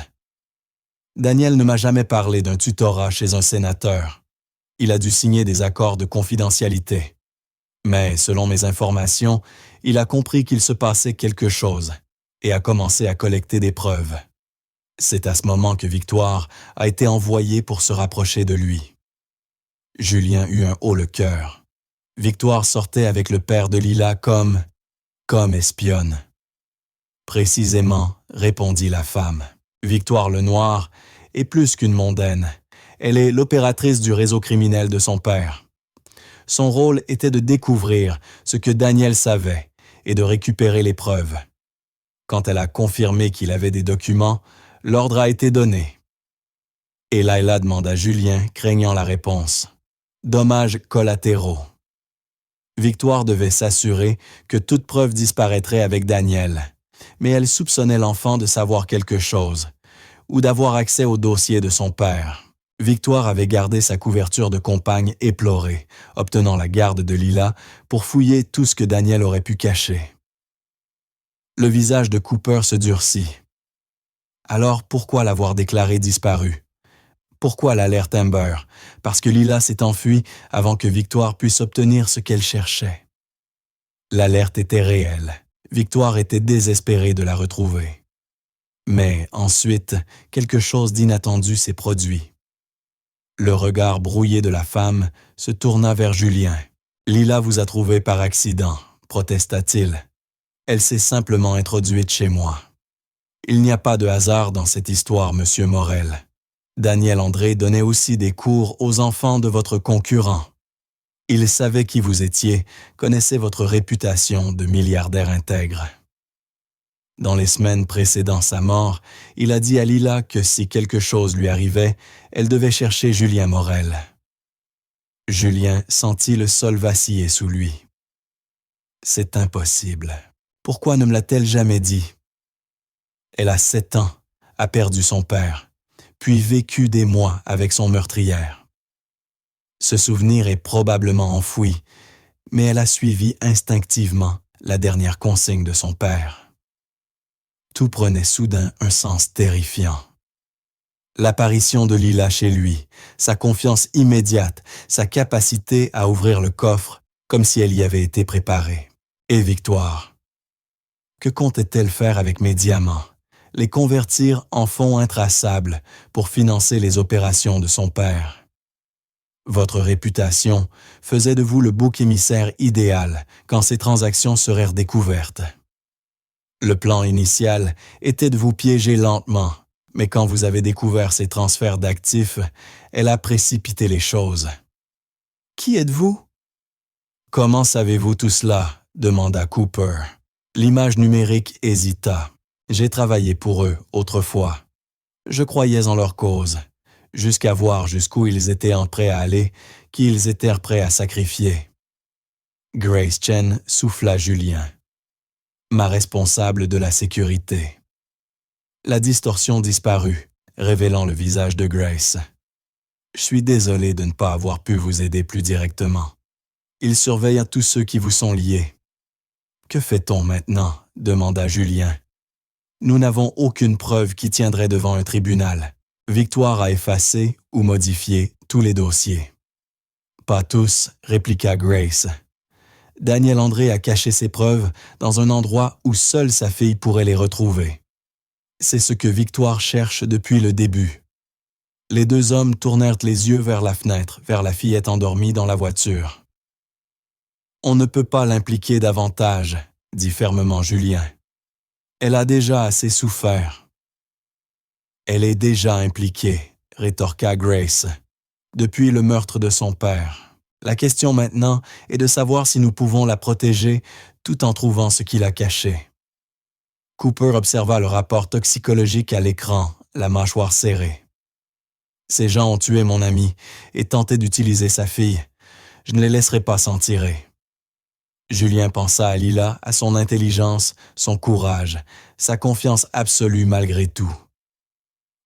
Daniel ne m'a jamais parlé d'un tutorat chez un sénateur. Il a dû signer des accords de confidentialité. Mais, selon mes informations, il a compris qu'il se passait quelque chose et a commencé à collecter des preuves. C'est à ce moment que Victoire a été envoyée pour se rapprocher de lui. Julien eut un haut le cœur. Victoire sortait avec le père de Lila comme espionne. Précisément, répondit la femme. Victoire Lenoir est plus qu'une mondaine. Elle est l'opératrice du réseau criminel de son père. Son rôle était de découvrir ce que Daniel savait et de récupérer les preuves. Quand elle a confirmé qu'il avait des documents, l'ordre a été donné. Et Laila demanda à Julien, craignant la réponse. Dommages collatéraux. Victoire devait s'assurer que toute preuve disparaîtrait avec Daniel, mais elle soupçonnait l'enfant de savoir quelque chose, ou d'avoir accès au dossier de son père. Victoire avait gardé sa couverture de compagne éplorée, obtenant la garde de Lila pour fouiller tout ce que Daniel aurait pu cacher. Le visage de Cooper se durcit. Alors pourquoi l'avoir déclaré disparu? Pourquoi l'alerte Amber? Parce que Lila s'est enfuie avant que Victoire puisse obtenir ce qu'elle cherchait. L'alerte était réelle. Victoire était désespérée de la retrouver. Mais ensuite, quelque chose d'inattendu s'est produit. Le regard brouillé de la femme se tourna vers Julien. « Lila vous a trouvé par accident », protesta-t-il. « Elle s'est simplement introduite chez moi. » Il n'y a pas de hasard dans cette histoire, monsieur Morel. Daniel André donnait aussi des cours aux enfants de votre concurrent. Il savait qui vous étiez, connaissait votre réputation de milliardaire intègre. Dans les semaines précédant sa mort, il a dit à Lila que si quelque chose lui arrivait, elle devait chercher Julien Morel. Julien sentit le sol vaciller sous lui. C'est impossible. Pourquoi ne me l'a-t-elle jamais dit? Elle a 7 ans, a perdu son père, puis vécu des mois avec son meurtrière. Ce souvenir est probablement enfoui, mais elle a suivi instinctivement la dernière consigne de son père. Tout prenait soudain un sens terrifiant. L'apparition de Lila chez lui, sa confiance immédiate, sa capacité à ouvrir le coffre comme si elle y avait été préparée. Et Victoire. Que comptait-elle faire avec mes diamants? Les convertir en fonds intraçables pour financer les opérations de son père. Votre réputation faisait de vous le bouc émissaire idéal quand ces transactions seraient découvertes. Le plan initial était de vous piéger lentement, mais quand vous avez découvert ces transferts d'actifs, elle a précipité les choses. « Qui êtes-vous? »« Comment savez-vous tout cela? » demanda Cooper. L'image numérique hésita. « J'ai travaillé pour eux autrefois. Je croyais en leur cause, jusqu'à voir jusqu'où ils étaient prêts à aller, qui ils étaient prêts à sacrifier. » Grace Chen souffla Julien. Ma responsable de la sécurité. La distorsion disparut, révélant le visage de Grace. « Je suis désolé de ne pas avoir pu vous aider plus directement. Il surveille tous ceux qui vous sont liés. »« Que fait-on maintenant » demanda Julien. « Nous n'avons aucune preuve qui tiendrait devant un tribunal. Victoire a effacé ou modifié tous les dossiers. »« Pas tous, » répliqua Grace. « Daniel André a caché ses preuves dans un endroit où seule sa fille pourrait les retrouver. C'est ce que Victoire cherche depuis le début. » Les deux hommes tournèrent les yeux vers la fenêtre, vers la fillette endormie dans la voiture. « On ne peut pas l'impliquer davantage, » dit fermement Julien. « Elle a déjà assez souffert. »« Elle est déjà impliquée, » rétorqua Grace, « depuis le meurtre de son père. La question maintenant est de savoir si nous pouvons la protéger tout en trouvant ce qu'il a caché. » Cooper observa le rapport toxicologique à l'écran, la mâchoire serrée. « Ces gens ont tué mon ami et tenté d'utiliser sa fille. Je ne les laisserai pas s'en tirer. » Julien pensa à Lila, à son intelligence, son courage, sa confiance absolue malgré tout.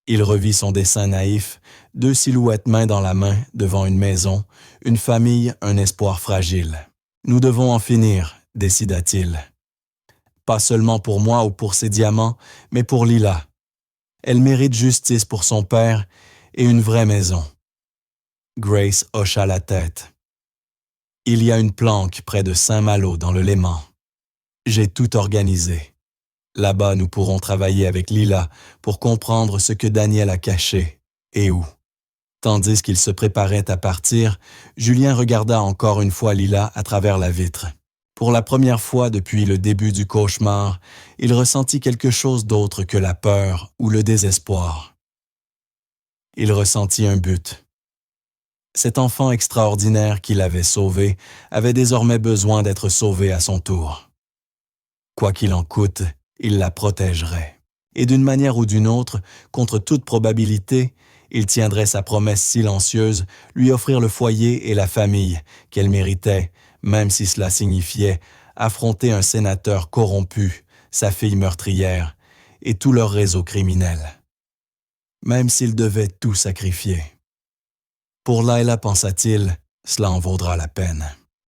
Il revit son dessin naïf, deux silhouettes main dans la main devant une maison, une famille, un espoir fragile. « Nous devons en finir, » décida-t-il. « Pas seulement pour moi ou pour ses diamants, mais pour Lila. Elle mérite justice pour son père et une vraie maison. » Grace hocha la tête. « Il y a une planque près de Saint-Malo dans le Léman. J'ai tout organisé. Là-bas, nous pourrons travailler avec Lila pour comprendre ce que Daniel a caché et où. » Tandis qu'il se préparait à partir, Julien regarda encore une fois Lila à travers la vitre. Pour la première fois depuis le début du cauchemar, il ressentit quelque chose d'autre que la peur ou le désespoir. Il ressentit un but. Cet enfant extraordinaire qu'il avait sauvé avait désormais besoin d'être sauvé à son tour. Quoi qu'il en coûte, il la protégerait. Et d'une manière ou d'une autre, contre toute probabilité, il tiendrait sa promesse silencieuse, lui offrir le foyer et la famille qu'elle méritait, même si cela signifiait affronter un sénateur corrompu, sa fille meurtrière et tout leur réseau criminel. Même s'il devait tout sacrifier. Pour Layla, pensa-t-il, cela en vaudra la peine.